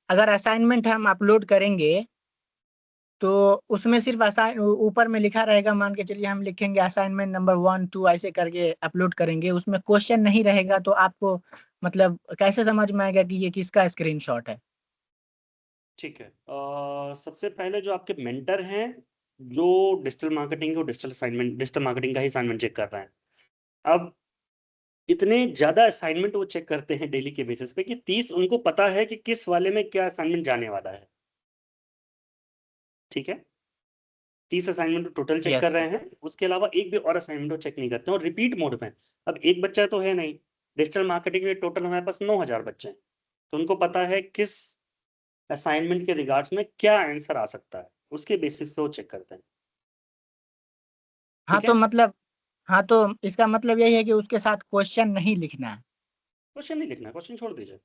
अगर असाइनमेंट हम अपलोड करेंगे तो उसमें सिर्फ ऊपर में लिखा रहेगा, मान के चलिए हम लिखेंगे असाइनमेंट नंबर 1 2 ऐसे करके अपलोड करेंगे, उसमें क्वेश्चन नहीं रहेगा तो आपको मतलब कैसे समझ में आएगा कि ये किसका स्क्रीनशॉट है? ठीक है, सबसे पहले जो आपके मेंटर हैं, जो डिजिटल मार्केटिंग को डिजिटल मार्केटिंग का ही असाइनमेंट चेक कर रहे हैं। अब इतने ज्यादा असाइनमेंट वो चेक करते हैं डेली के बेसिस पे कि 30 उनको पता है कि किस वाले में क्या असाइनमेंट जाने वाला है। ठीक है, 30 असाइनमेंट टोटल चेक कर यस। रहे हैं। उसके अलावा एक भी और असाइनमेंट वो चेक नहीं करते हैं और रिपीट मोड में। अब एक बच्चा तो है नहीं। डिजिटल मार्केटिंग में टोटल हमारे पास 9000 बच्चे हैं, तो उनको पता है किस असाइनमेंट के रिगार्ड्स में क्या आंसर आ सकता है। उसके बेसिस पे वो चेक करते हैं। हाँ ठीक तो है, मतलब, हाँ तो इसका मतलब यही है कि उसके साथ क्वेश्चन नहीं लिखना है। क्वेश्चन नहीं लिखना, क्वेश्चन छोड़ दीजिए।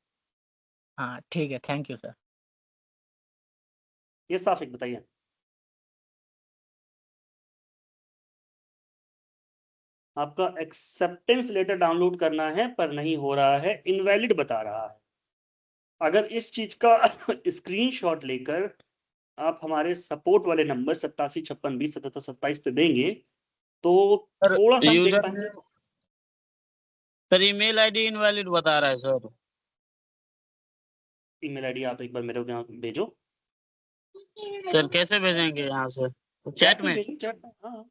हाँ ठीक है, थैंक यू सर। ये साफिक बताइए। आपका एक्सेप्टेंस लेटर डाउनलोड करना है पर नहीं हो रहा है, इनवैलिड बता रहा है। अगर इस चीज का स्क्रीनशॉट लेकर आप हमारे सपोर्ट वाले नंबर 8756207727 पे देंगे तो सर थोड़ा सा हम देख यूजर पाएंगे। सर ईमेल आईडी इनवैलिड बता रहा है सर। ईमेल आईडी आप एक बार मेरे को यहाँ भेजो। सर कैसे भेजेंगे यहाँ से? चैट पे में? भेजो, चैट में। हाँ,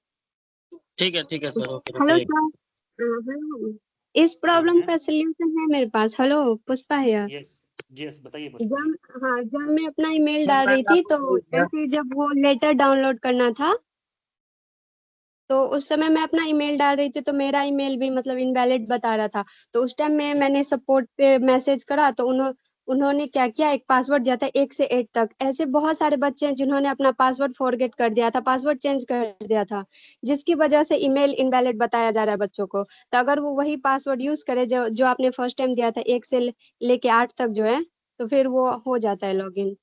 ठीक है सर, ओके हेलो बताइए। सर। हेलो। इस हाँ प्रॉब्लम है। का सलूशन है मेरे पास। हेलो, पुष्पा है। यस, यस, बताइए पुष्पा जी। जब मैं अपना ईमेल डाल रही थी तो ऐसे जब वो लेटर डाउनलोड करना था तो उस समय मैं अपना ईमेल डाल रही थी तो मेरा ईमेल भी मतलब इनवैलिड बता रहा था। तो उस टाइम में मैंने सपोर्ट पे मैसेज करा तो उन्होंने क्या किया, एक पासवर्ड दिया था 1 से 8 तक। ऐसे बहुत सारे बच्चे हैं जिन्होंने अपना पासवर्ड फॉरगेट कर दिया था, पासवर्ड चेंज कर दिया था, जिसकी वजह से ईमेल इनवैलिड बताया जा रहा है बच्चों को। तो अगर वो वही पासवर्ड यूज करे जो जो आपने फर्स्ट टाइम दिया था 1 से लेके 8 तक जो है, तो फिर वो हो जाता है लॉगिन।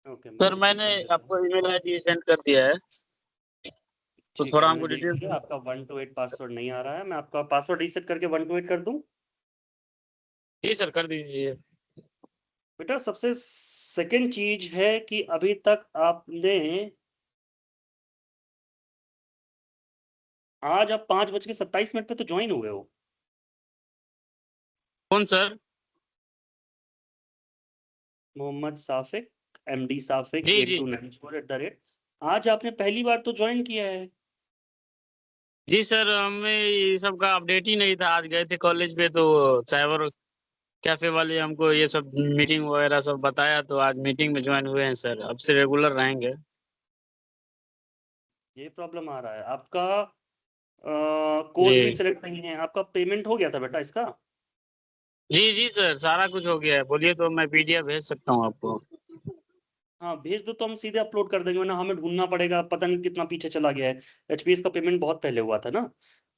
ओके, सर मैं मैंने चेक कर लेता हूँ। आपको ईमेल आईडी सेंड कर दिया है, तो ठीक है, थोड़ा मैंने हमको देख डिटेल। लिया, आपका 1 to 8 पासवर्ड नहीं आ रहा है। मैं आपका पासवर्ड रीसेट करके 1 to 8 कर दूं? जी सर, कर दीजिए। बेटा सबसे सेकंड चीज है कि अभी तक आपने आज आप 5:27 पे तो ज्वाइन हो गए हो। कौन सर? मोहम्मद साफिक, MD साफिक जी जी 8294 आज आपने पहली बार तो ज्वाइन किया है। जी सर, हमें ये सब का अपडेट ही नहीं था। आज गए थे कॉलेज पे तो साइबर कैफे वाले हमको ये सब मीटिंग वगैरह सब बताया, तो आज मीटिंग में ज्वाइन हुए हैं सर। अब से रेगुलर रहेंगे। ये प्रॉब्लम आ रहा है आपका। कोर्स भी जी सिलेक्ट नहीं है। आपका पेमेंट हो गया था बेटा इसका? जी जी सर, सारा कुछ हो गया है। बोलिए तो मैं पीडीएफ भेज सकता हूँ आपको। हाँ भेज दो तो हम सीधे अपलोड कर देंगे, वरना हमें ढूंढना पड़ेगा, पता नहीं कितना पीछे चला गया है। HPS का पेमेंट बहुत पहले हुआ था ना,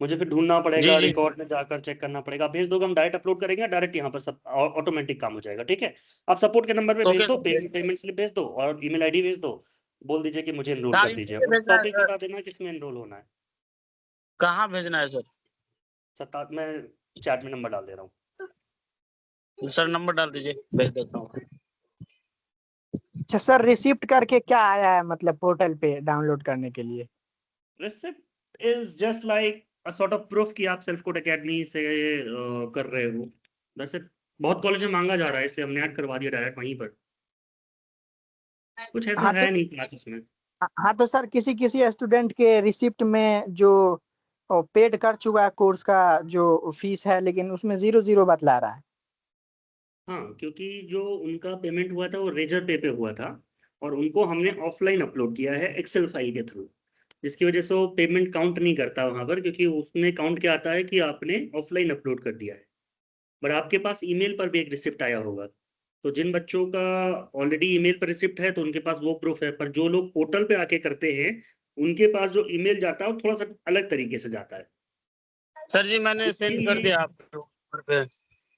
मुझे फिर ढूंढना जी पड़ेगा, जी रिकॉर्ड में जाकर चेक करना पड़ेगा। आप भेज दोगे हम डायरेक्ट अपलोड करेंगे, डायरेक्ट यहाँ पर सब ऑटोमेटिक काम हो जाएगा। ठीक है, आप सपोर्ट के नंबर पे भेज ओके दो, सर। पेमेंट स्लिप भेज दो और ईमेल आईडी भेज दो। बोल दीजिए कि मुझे एनरोल कर सारी दीजिए चीजें और भेजना है टॉपिक सर। बता देना किसमें एनरोल होना है। कहाँ भेजना है सर? सता मैं चैट में नंबर डाल दे रहा हूँ। सर नंबर डाल दीजिए, भेज देता हूँ। अच्छा सर, रिसिप्ट करके क्या आया है मतलब पोर्टल पे डाउनलोड करने के लिए? Receipt is just like a sort of proof कि आप सेल्फ कोड एकेडमी से कर रहे हो। वैसे बहुत कॉलेज में मांगा जा रहा है, इसलिए हमने ऐड करवा दिया डायरेक्ट वहीं पर। कुछ ऐसा हाँ तो है नहीं क्लासेस में। हाँ तो सर, किसी किसी स्टूडेंट के रिसिप्ट में जो पेड कर चुका है कोर्स का जो फीस है, लेकिन उसमें 0 बतला रहा है। हाँ, क्योंकि जो उनका पेमेंट हुआ था वो रेजर पे हुआ था, और उनको हमने ऑफलाइन अपलोड किया है एक्सेल फाइल के थ्रू, जिसकी वजह से वो पेमेंट काउंट नहीं करता वहां पर, क्योंकि उसमें काउंट क्या आता है कि आपने ऑफलाइन अपलोड कर दिया है। बट आपके पास ईमेल पर भी एक रिसिप्ट आया होगा। तो जिन बच्चों का ऑलरेडी ईमेल पर रिसिप्ट है तो उनके पास वो प्रूफ है, पर जो लोग पोर्टल पे आके करते हैं उनके पास जो ईमेल जाता है वो थोड़ा सा अलग तरीके से जाता है। सर जी मैंने उसके सेंड कर लिए दिया आपको नंबर पे।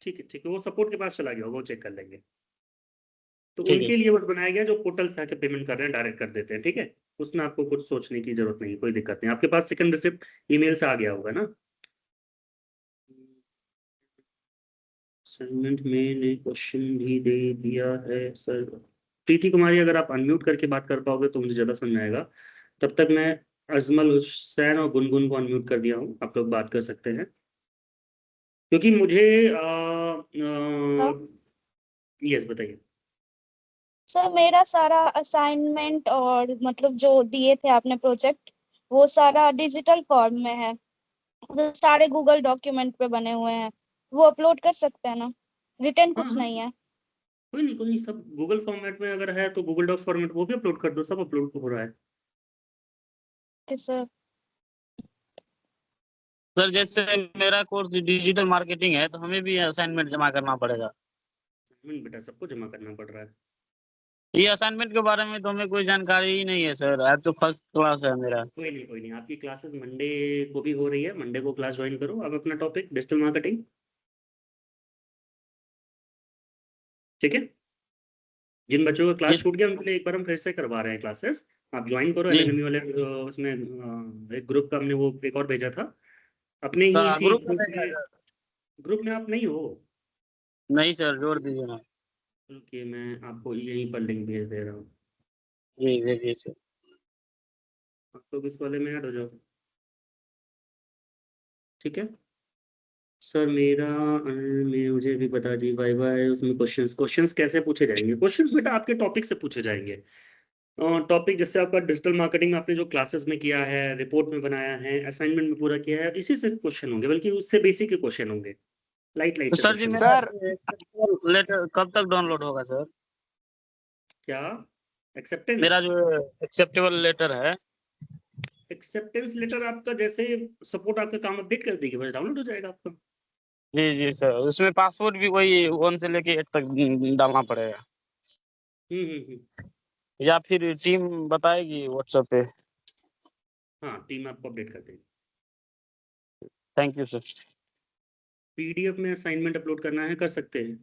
ठीक है, वो सपोर्ट के पास चला गया होगा, वो चेक कर लेंगे। तो ठीक है। उनके लिए बस बनाया गया जो पोर्टल से आके पेमेंट कर रहे हैं डायरेक्ट कर देते हैं। ठीक है, उसमें आपको कुछ सोचने की जरूरत नहीं, कोई दिक्कत नहीं। आपके पास सेकंड रिसिप्ट ईमेल से आ गया होगा ना। असाइनमेंट में ने क्वेश्चन भी दे दिया है सर। प्रीति कुमारी, अगर आप अनम्यूट करके बात कर पाओगे तो मुझे ज़्यादा समझ में आएगा। तब तक मैं अजमल हुसैन और गुनगुन को अनम्यूट कर दिया हूँ, आप लोग बात कर सकते हैं। क्योंकि मुझे यस बताइए। सर मेरा सारा असाइनमेंट और मतलब जो दिए थे आपने प्रोजेक्ट, वो सारा डिजिटल फॉर्म में है। तो सारे गूगल डॉक्यूमेंट पे बने हुए हैं, वो अपलोड कर सकते हैं ना? रिटर्न हाँ कुछ हाँ, नहीं है। कोई नहीं, सब गूगल फॉर्मेट में अगर है तो गूगल डॉक फॉर्मेट वो भी अपलोड कर दो, सब अपलोड हो रहा है। Okay sir. सर जैसे मेरा कोर्स डिजिटल मार्केटिंग है, तो हमें भी असाइनमेंट जमा करना पड़ेगा। बेटा सबको जमा करना पड़ रहा है। ये असाइनमेंट के बारे में तो हमें कोई जानकारी ही नहीं है सर। आज तो फर्स्ट क्लास है मेरा। कोई नहीं, आपकी क्लासेस मंडे को भी हो रही है, मंडे को क्लास ज्वाइन करो। अब अपना टॉपिक डिजिटल मार्केटिंग, ठीक है। जिन बच्चों का क्लास जी छूट गया उनके लिए एक बार हम फिर से करवा रहे हैं क्लासेस। आप ज्वाइन करो जी LME वाले उसमें एक ग्रुप का हमने वो एक और भेजा था अपने ही इसी ग्रुप में ग्रुप भेजना है में। सर। ग्रुप में आप नहीं हो? नहीं सर, जोड़ दीजिए ना। ओके, मैं आपको यहीं पर लिंक भेज दे रहा हूँ। जी भेजिए सर। आप लोग इस वाले में ऐड हो जाओ, ठीक है। सर मेरा मुझे भी बता दी बाय बाय। उसमें क्वेश्चंस क्वेश्चंस कैसे पूछे जाएंगे? क्वेश्चंस बेटा आपके टॉपिक से पूछे जाएंगे। टॉपिक जैसे आपका डिजिटल मार्केटिंग में आपने जो क्लासेस में किया है, रिपोर्ट में बनाया है, असाइनमेंट में पूरा किया है, इसी से क्वेश्चन होंगे, बल्कि उससे बेसिक के क्वेश्चन होंगे, लाइट तो लाइट से सर जी क्वेश्चन होंगे। मेरा सर लेटर कब तक डाउनलोड होगा सर? क्या एक्सेप्टेंस? मेरा जो एक्सेप्टेबल लेटर है। एक्सेप्टेंस लेटर आपका जैसे सपोर्ट आपका काम अपडेट कर देगी बस डाउनलोड हो जाएगा आपका। जी सर, उसमें पासवर्ड भी वही 1 से लेके 8 तक डालना पड़ेगा या फिर टीम बताएगी व्हाट्सएप पे? हाँ, टीम आपको अपडेट कर देगी। Thank you sir. पीडीएफ में असाइनमेंट अपलोड करना है, कर सकते हैं।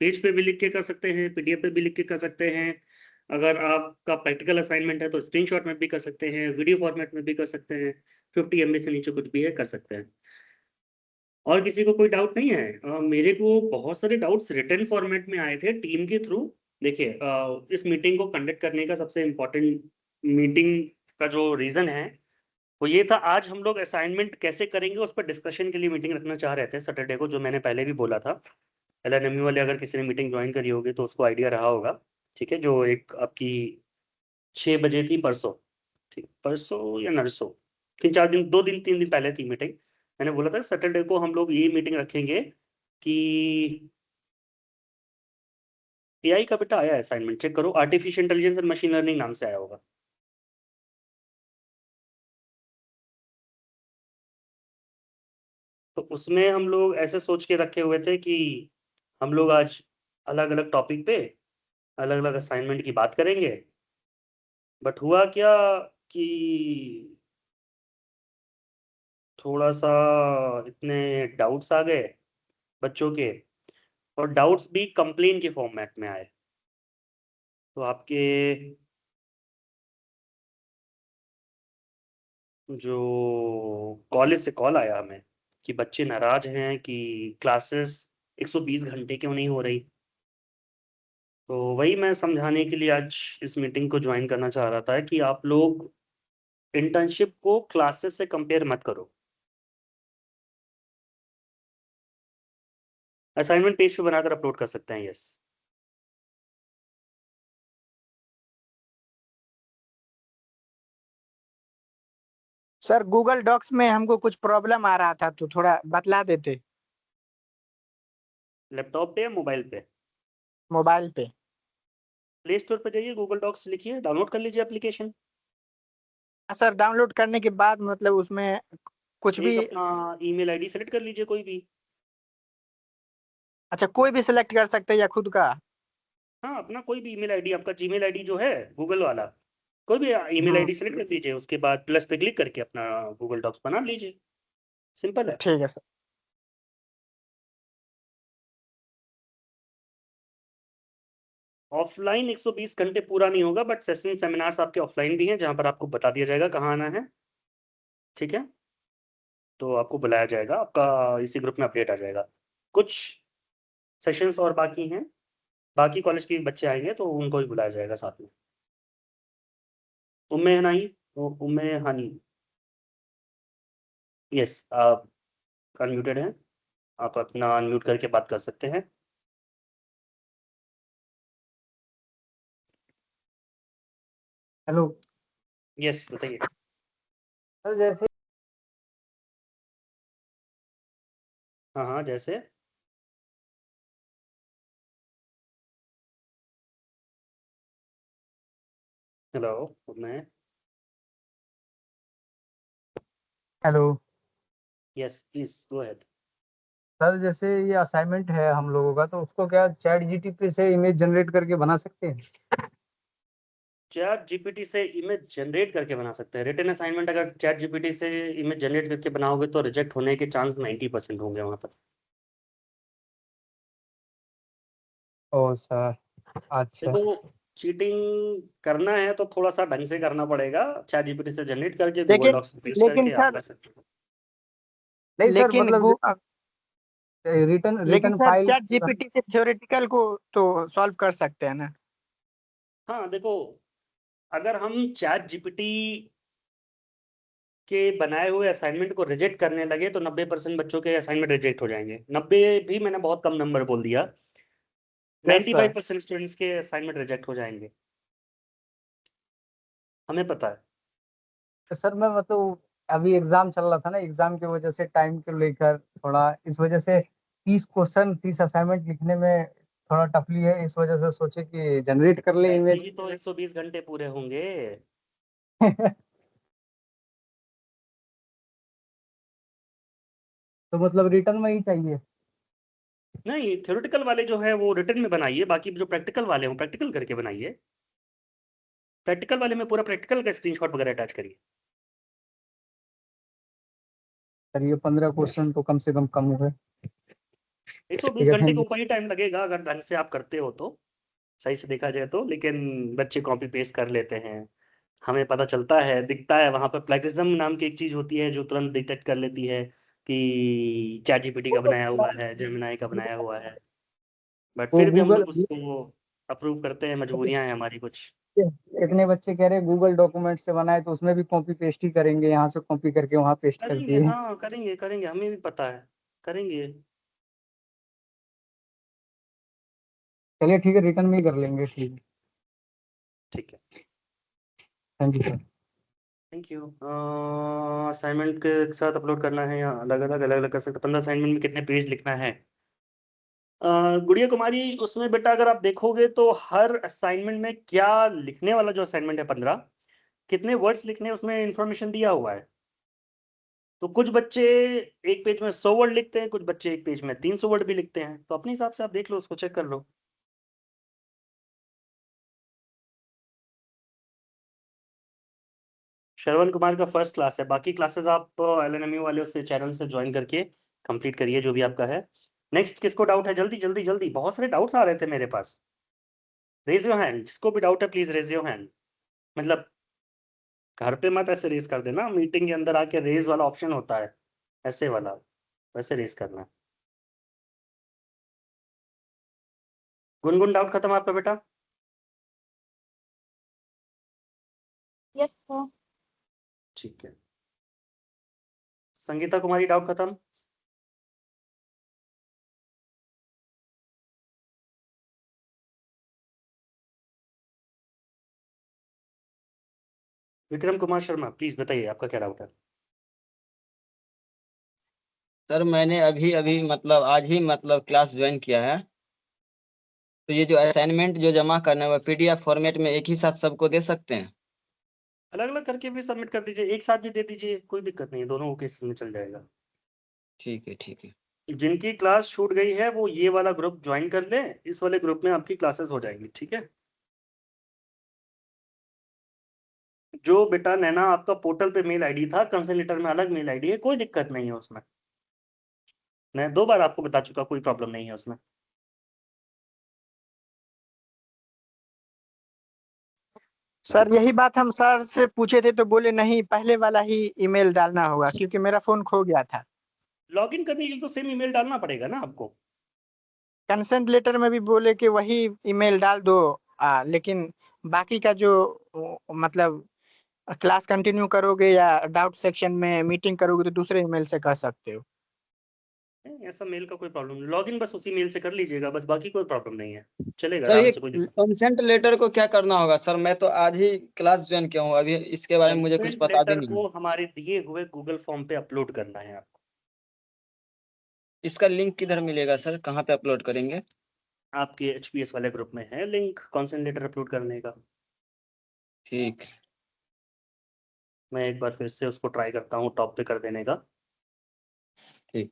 पेज पे भी लिख के कर सकते हैं, पीडीएफ पे भी लिख के कर सकते हैं। अगर आपका प्रैक्टिकल असाइनमेंट है तो स्क्रीनशॉट में भी कर सकते हैं, वीडियो फॉर्मेट में भी कर सकते हैं। 50 MB से नीचे कुछ भी है, कर सकते हैं। और किसी को कोई डाउट नहीं है? मेरे को बहुत सारे डाउट्स रिटन फॉर्मेट में आए थे टीम के थ्रू। देखिए, इस मीटिंग को कंडक्ट करने का सबसे इम्पोर्टेंट मीटिंग का जो रीज़न है वो ये था, आज हम लोग असाइनमेंट कैसे करेंगे उस पर डिस्कशन के लिए मीटिंग रखना चाह रहे थे सैटरडे को, जो मैंने पहले भी बोला था। LNMU वाले अगर किसी ने मीटिंग ज्वाइन करी होगी तो उसको आइडिया रहा होगा। ठीक है, जो एक आपकी 6 बजे थी परसों, ठीक, परसों या नरसों, 3-4 दिन, 2 दिन 3 दिन पहले थी मीटिंग। मैंने बोला था सैटरडे को हम लोग ये मीटिंग रखेंगे कि AI का बेटा आया है असाइनमेंट, चेक करो, artificial intelligence and machine learning नाम से आया होगा। तो उसमें हम लोग ऐसे सोच के रखे हुए थे कि हम लोग आज अलग अलग टॉपिक पे अलग अलग असाइनमेंट की बात करेंगे। बट हुआ क्या कि थोड़ा सा इतने डाउट्स आ गए बच्चों के, और डाउट्स भी कंप्लेन के फॉर्मेट में आए। तो आपके जो कॉलेज से कॉल आया हमें कि बच्चे नाराज हैं कि क्लासेस 120 घंटे क्यों नहीं हो रही। तो वही मैं समझाने के लिए आज इस मीटिंग को ज्वाइन करना चाह रहा था कि आप लोग इंटर्नशिप को क्लासेस से कंपेयर मत करो। असाइनमेंट पेज पे बनाकर अपलोड कर सकते हैं, यस। सर गूगल डॉक्स में हमको कुछ प्रॉब्लम आ रहा था तो थोड़ा बतला देते। लैपटॉप पे या मोबाइल पे? मोबाइल पे। प्ले स्टोर पे जाइए, गूगल डॉक्स लिखिए, डाउनलोड कर लीजिए एप्लीकेशन। सर डाउनलोड करने के बाद मतलब उसमें कुछ एक भी। अपना ईमेल आईडी सेलेक्ट कर लीजिए, कोई भी। अच्छा, कोई भी सिलेक्ट कर सकते हैं या खुद का? हाँ, अपना कोई भी ईमेल आईडी, आपका जीमेल आईडी जो है गूगल वाला, कोई भी ईमेल हाँ आईडी सेलेक्ट कर लीजिए, उसके बाद प्लस पे क्लिक करके अपना गूगल डॉक्स बना लीजिए। सिंपल है। ठीक है सर। ऑफलाइन 120 घंटे पूरा नहीं होगा, बट सेशन सेमिनार्स आपके ऑफलाइन भी हैं जहां पर आपको बता दिया जाएगा कहाँ आना है। ठीक है, तो आपको बुलाया जाएगा, आपका इसी ग्रुप में अपडेट आ जाएगा। कुछ सेशंस और बाकी हैं, बाकी कॉलेज के बच्चे आएंगे तो उनको भी बुलाया जाएगा साथ में। उम्मे हनाई, उम्मे हानी, यस, आप अनम्यूटेड हैं, आप अपना अनम्यूट करके बात कर सकते हैं। हेलो यस, बताइए। सर, जैसे हाँ हाँ, जैसे हेलो, मैं, hello yes please go ahead. Sir, जैसे ये असाइनमेंट है हम लोगों का, तो उसको क्या चैट जीटीपी से इमेज जनरेट करके बना सकते हैं? चैट जीपीटी से इमेज जनरेट करके बना सकते हैं। रिटन असाइनमेंट अगर चैट जीपीटी से इमेज जनरेट करके बनाओगे तो रिजेक्ट होने के चांस 90% होंगे वहां पर। ओ सर, अच्छा। देखो, चीटिंग करना है तो थोड़ा सा ढंग से करना पड़ेगा। चैट जीपीटी से जनरेट करके गूगल लेकिन डॉक्स में पेस्ट लेकिन करके आप सर कर सकते हो। नहीं सर, लेकिन मतलब गू रिटर्न लेकिन return sir file. Chat GPT से थ्योरेटिकल को तो सॉल्व कर सकते हैं ना? हाँ देखो, अगर हम चैट जीपीटी के बनाए हुए असाइनमेंट को रिजेक्ट करने लगे तो 90% बच्चों के असाइनमेंट रिजेक्ट हो जाएंगे। 90 भी मैंने बहुत कम नंबर बोल दिया। Yes sir. 95% स्टूडेंट्स के असाइनमेंट रिजेक्ट हो जाएंगे, हमें पता है। तो सर मैं मतलब अभी एग्जाम चल रहा था ना, एग्जाम की वजह से टाइम को लेकर थोड़ा इस वजह से 30 क्वेश्चन 30 असाइनमेंट लिखने में थोड़ा टफली है, इस वजह से सोचे कि जनरेट कर ले ऐसे इमेज। ही तो 120 घंटे पूरे होंगे। तो मतलब रिटर्न में ही चाहिए। नहीं, थ्योरेटिकल वाले जो है वो रिटन में बनाइए, बाकी जो प्रैक्टिकल वाले हो प्रैक्टिकल करके बनाइए। प्रैक्टिकल वाले में पूरा प्रैक्टिकल का स्क्रीनशॉट वगैरह अटैच करिए। सर ये 15 क्वेश्चन तो कम से कम हुए। 120 घंटे के ऊपर ही टाइम लगेगा अगर ढंग से आप करते हो तो, सही से देखा जाए तो। लेकिन बच्चे कॉपी पेस्ट कर लेते हैं, हमें पता चलता है, दिखता है वहां पर प्लेगरिज्म नाम की एक चीज होती है जो तुरंत डिटेक्ट कर लेती है कि चैट जीपीटी का बनाया हुआ है, जेमिनाई का बनाया हुआ है। बट वो फिर भी हम गूगल, लोग उसको अप्रूव करते हैं, मजबूरियां हैं हमारी कुछ। इतने बच्चे कह रहे हैं गूगल डॉक्यूमेंट से बनाए तो उसमें भी कॉपी पेस्ट ही करेंगे, यहाँ से कॉपी करके वहाँ पेस्ट कर करेंगे, दिए। हाँ करेंगे करेंगे, हमें भी पता है, करेंगे। चलिए ठीक है, रिटर्न में ही कर लेंगे। ठीक है, ठीक है, thank you sir. Thank you. Assignment के साथ अपलोड करना है या अलग अलग कर सकते? 15 असाइनमेंट में कितने पेज लिखना है? गुड़िया कुमारी, उसमें बेटा अगर आप देखोगे तो हर असाइनमेंट में क्या लिखने वाला जो असाइनमेंट है 15, कितने वर्ड्स लिखने हैं उसमें इंफॉर्मेशन दिया हुआ है। तो कुछ बच्चे एक पेज में 100 वर्ड लिखते हैं, कुछ बच्चे एक पेज में 300 वर्ड भी लिखते हैं, तो अपने हिसाब से आप देख लो, उसको चेक कर लो। श्रवण कुमार का फर्स्ट क्लास है, बाकी क्लासेस आप LNMU वाले उससे चैनल से ज्वाइन करके कंप्लीट करिए जो भी आपका है। नेक्स्ट किसको डाउट है? जल्दी जल्दी जल्दी, बहुत सारे डाउट्स आ रहे थे मेरे पास। रेज योर हैंड, जिसको भी डाउट है प्लीज रेज योर हैंड। मतलब घर पे मत ऐसे रेज कर देना, मीटिंग के अंदर आके रेज वाला ऑप्शन होता है ऐसे वाला, वैसे रेज करना है। गुनगुन, डाउट खत्म आपका बेटा? Yes sir. ठीक है। संगीता कुमारी, डाउट खत्म? विक्रम कुमार शर्मा, प्लीज बताइए आपका क्या डाउट है? सर मैंने अभी अभी मतलब आज ही मतलब क्लास ज्वाइन किया है, तो ये जो असाइनमेंट जो जमा करना है वो PDF फॉर्मेट में एक ही साथ सबको दे सकते हैं? अलग अलग करके भी सबमिट कर दीजिए, एक साथ भी दे दीजिए, कोई दिक्कत नहीं है, दोनों केसेस में चल जाएगा। ठीक है ठीक है। जिनकी क्लास छूट गई है वो ये वाला ग्रुप ज्वाइन कर ले, इस वाले ग्रुप में आपकी क्लासेस हो जाएंगी, ठीक है। जो बेटा नैना आपका पोर्टल पे मेल आईडी था, कंसर्न लेटर में अलग मेल आईडी है, कोई दिक्कत नहीं है उसमें। मैं 2 बार आपको बता चुका, कोई प्रॉब्लम नहीं है उसमें। सर यही बात हम सर से पूछे थे तो बोले नहीं, पहले वाला ही ईमेल डालना होगा क्योंकि मेरा फोन खो गया था। लॉगिन करने के लिए तो सेम ईमेल डालना पड़ेगा ना आपको। कंसेंट लेटर में भी बोले कि वही ईमेल डाल दो, लेकिन बाकी का जो मतलब क्लास कंटिन्यू करोगे या डाउट सेक्शन में मीटिंग करोगे तो दूसरे ईमेल से कर सकते हो। नहीं, ऐसा मेल का कोई प्रॉब्लम नहीं, लॉगिन बस उसी मेल से कर लीजिएगा बस, बाकी कोई प्रॉब्लम नहीं है, चलेगा सर आराम ये से, कोई दिक्कत। कंसेंट लेटर को क्या करना होगा सर? मैं तो आज ही क्लास ज्वाइन किया हूँ, अभी इसके बारे में मुझे कुछ कंसेंट पता भी लेटर नहीं को है। हमारे दिए हुए गूगल फॉर्म पे अपलोड करना है आपको। इसका लिंक किधर मिलेगा सर, कहाँ पे अपलोड करेंगे? आपके HPS वाले ग्रुप में है लिंक कंसेंट लेटर अपलोड करने का। ठीक। मैं एक बार फिर से उसको ट्राई करता हूँ टॉप पे कर देने का। ठीक।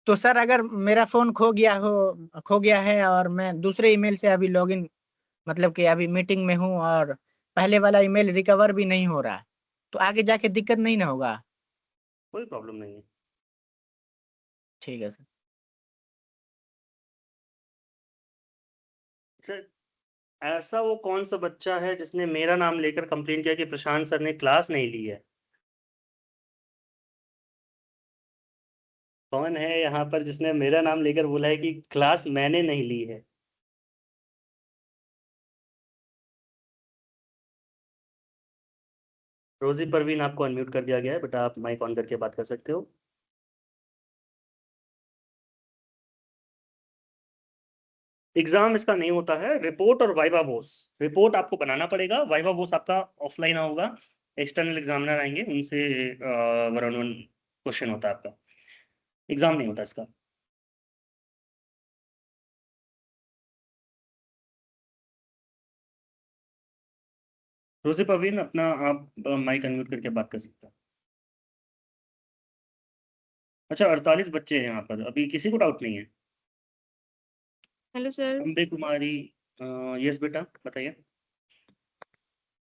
तो सर अगर मेरा फोन खो गया है और मैं दूसरे ईमेल से अभी लॉगिन, मतलब कि अभी मीटिंग में हूँ और पहले वाला ईमेल रिकवर भी नहीं हो रहा है, तो आगे जाके दिक्कत नहीं ना होगा? कोई प्रॉब्लम नहीं है। ठीक है सर। सर, ऐसा वो कौन सा बच्चा है जिसने मेरा नाम लेकर कंप्लेन किया कि प्रशांत सर ने क्लास नहीं ली है? कौन है यहाँ पर जिसने मेरा नाम लेकर बोला है कि क्लास मैंने नहीं ली है? रोजी परवीन, आपको अनम्यूट कर दिया गया है बेटा, आप माइक ऑन करके बात कर सकते हो। एग्जाम इसका नहीं होता है, रिपोर्ट और वाइवा वोस। रिपोर्ट आपको बनाना पड़ेगा, वाइवा वोस आपका ऑफलाइन होगा, एक्सटर्नल एग्जामिनर आएंगे, उनसे 1-on-1 क्वेश्चन होता है आपका, एग्जाम नहीं होता इसका। रोज़े परवीन अपना आप माइक अनम्यूट करके बात कर सकते हैं। अच्छा 48 बच्चे हैं यहाँ पर, अभी किसी को डाउट नहीं है? Hello sir. Ambe Kumari yes बेटा बताइए।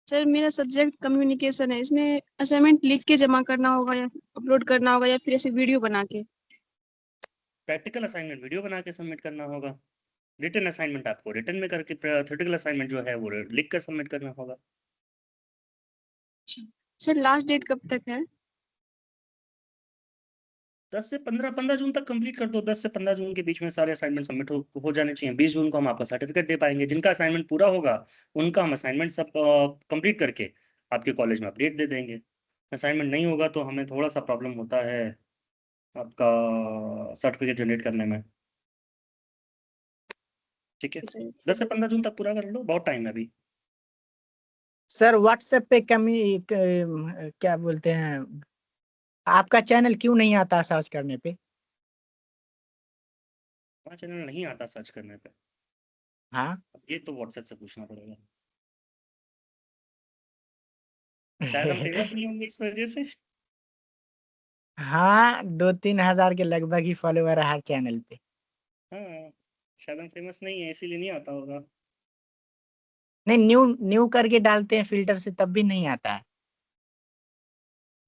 सर मेरा सब्जेक्ट कम्युनिकेशन है, इसमें असाइनमेंट लिख के जमा करना होगा या अपलोड करना होगा या फिर ऐसे वीडियो बना के? प्रैक्टिकल असाइनमेंट वीडियो बना के सबमिट करना होगा। रिटन असाइनमेंट आपको रिटन में करके, थ्योरेटिकल असाइनमेंट जो है वो लिख कर सबमिट करना होगा। सर लास्ट डेट कब तक है? 10 से 15 जून तक कंप्लीट कर दो। 10 से 15 जून के बीच में सारे असाइनमेंट सबमिट हो जाने चाहिए। 20 जून को हम आपका सर्टिफिकेट दे पाएंगे। जिनका असाइनमेंट पूरा होगा उनका हम असाइनमेंट सब कंप्लीट करके आपके कॉलेज में अपडेट दे देंगे। असाइनमेंट नहीं होगा तो हमें थोड़ा सा प्रॉब्लम होता है आपका सर्टिफिकेट जनरेट करने में। ठीक है, 10 से 15 जून तक पूरा कर लो, बहुत टाइम है अभी। सर व्हाट्सएप पे क्या बोलते हैं, आपका चैनल क्यों नहीं आता सर्च करने पे? हमारा चैनल नहीं आता सर्च करने पे? हाँ ये तो व्हाट्सएप से पूछना पड़ेगा। शायद हम फेमस नहीं होंगे इस वजह से। हाँ 2-3 हजार के लगभग ही फॉलोवर है हर चैनल पे। हाँ, शायद हम फेमस नहीं है इसीलिए नहीं आता होगा। नहीं, न्यू न्यू करके डालते हैं फिल्टर से तब भी नहीं आता है।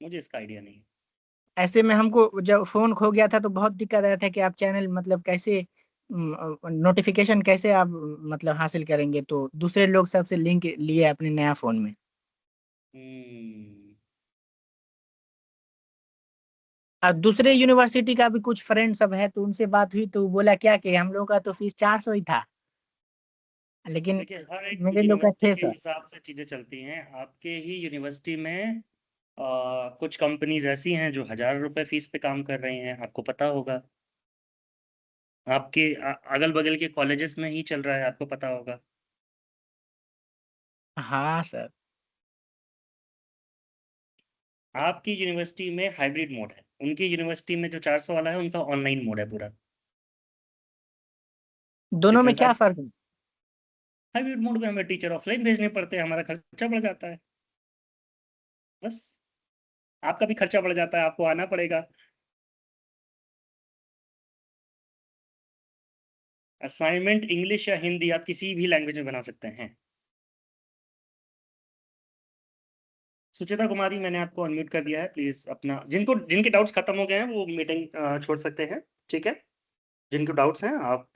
मुझे इसका आइडिया नहीं है। ऐसे में हमको जब फोन खो गया था तो बहुत दिक्कत आया था कि आप चैनल मतलब कैसे नोटिफिकेशन कैसे आप मतलब हासिल करेंगे, तो दूसरे लोग सबसे लिंक लिए अपने नया फोन में। और दूसरे यूनिवर्सिटी का भी कुछ फ्रेंड सब है तो उनसे बात हुई तो बोला क्या कि हम लोग का तो फीस 400 ही था, लेकिन देखिए हर एक मेरे लोग का यूनिवर्सिटी के 600। हिसाब से चीज़ें चलती हैं। आपके ही यूनिवर्सिटी में कुछ कंपनीज ऐसी हैं जो 1000 रुपए फीस पे काम कर रही हैं, आपको पता होगा। आपके अगल बगल के कॉलेजेस में ही चल रहा है, आपको पता होगा। हाँ सर। आपकी यूनिवर्सिटी में हाइब्रिड मोड है, उनकी यूनिवर्सिटी में जो 400 वाला है उनका ऑनलाइन मोड है पूरा। दोनों में डिफरेंस क्या फर्क है? हाइब्रिड मोड में हमें टीचर ऑफलाइन भेजने पड़ते हैं, हमारा खर्चा बढ़ जाता है बस। आपका भी खर्चा बढ़ जाता है, आपको आना पड़ेगा। असाइनमेंट इंग्लिश या हिंदी आप किसी भी लैंग्वेज में बना सकते हैं। सुचिता कुमारी मैंने आपको अनम्यूट कर दिया है, प्लीज अपना जिनके डाउट्स खत्म हो गए हैं वो मीटिंग छोड़ सकते हैं। ठीक है, जिनको डाउट्स हैं आप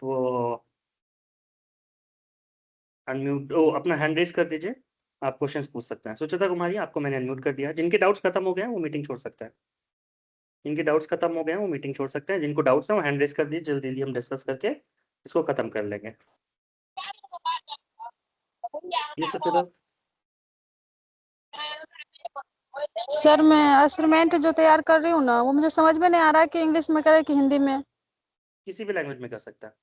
अनम्यूट अपना हैंड रेज कर दीजिए, आप क्वेश्चंस पूछ सकते हैं। सुचिता कुमारी आपको मैंने अनम्यूट कर दिया है। जिनके डाउट्स खत्म हो गए हैं वो मीटिंग छोड़ सकते हैं। जिनके डाउट्स खत्म हो गए हैं वो मीटिंग छोड़ सकते हैं। जिनको डाउट्स हैं वो हैंड रेज कर दीजिए, जल्दी जल्दी हम डिस्कस करके इसको खत्म कर लेंगे। ये सुचिता। सर मैं असाइनमेंट जो तैयार कर रही हूँ ना वो मुझे समझ में नहीं आ रहा है कि इंग्लिश में करे कि हिंदी में। किसी भी लैंग्वेज में कर सकता है।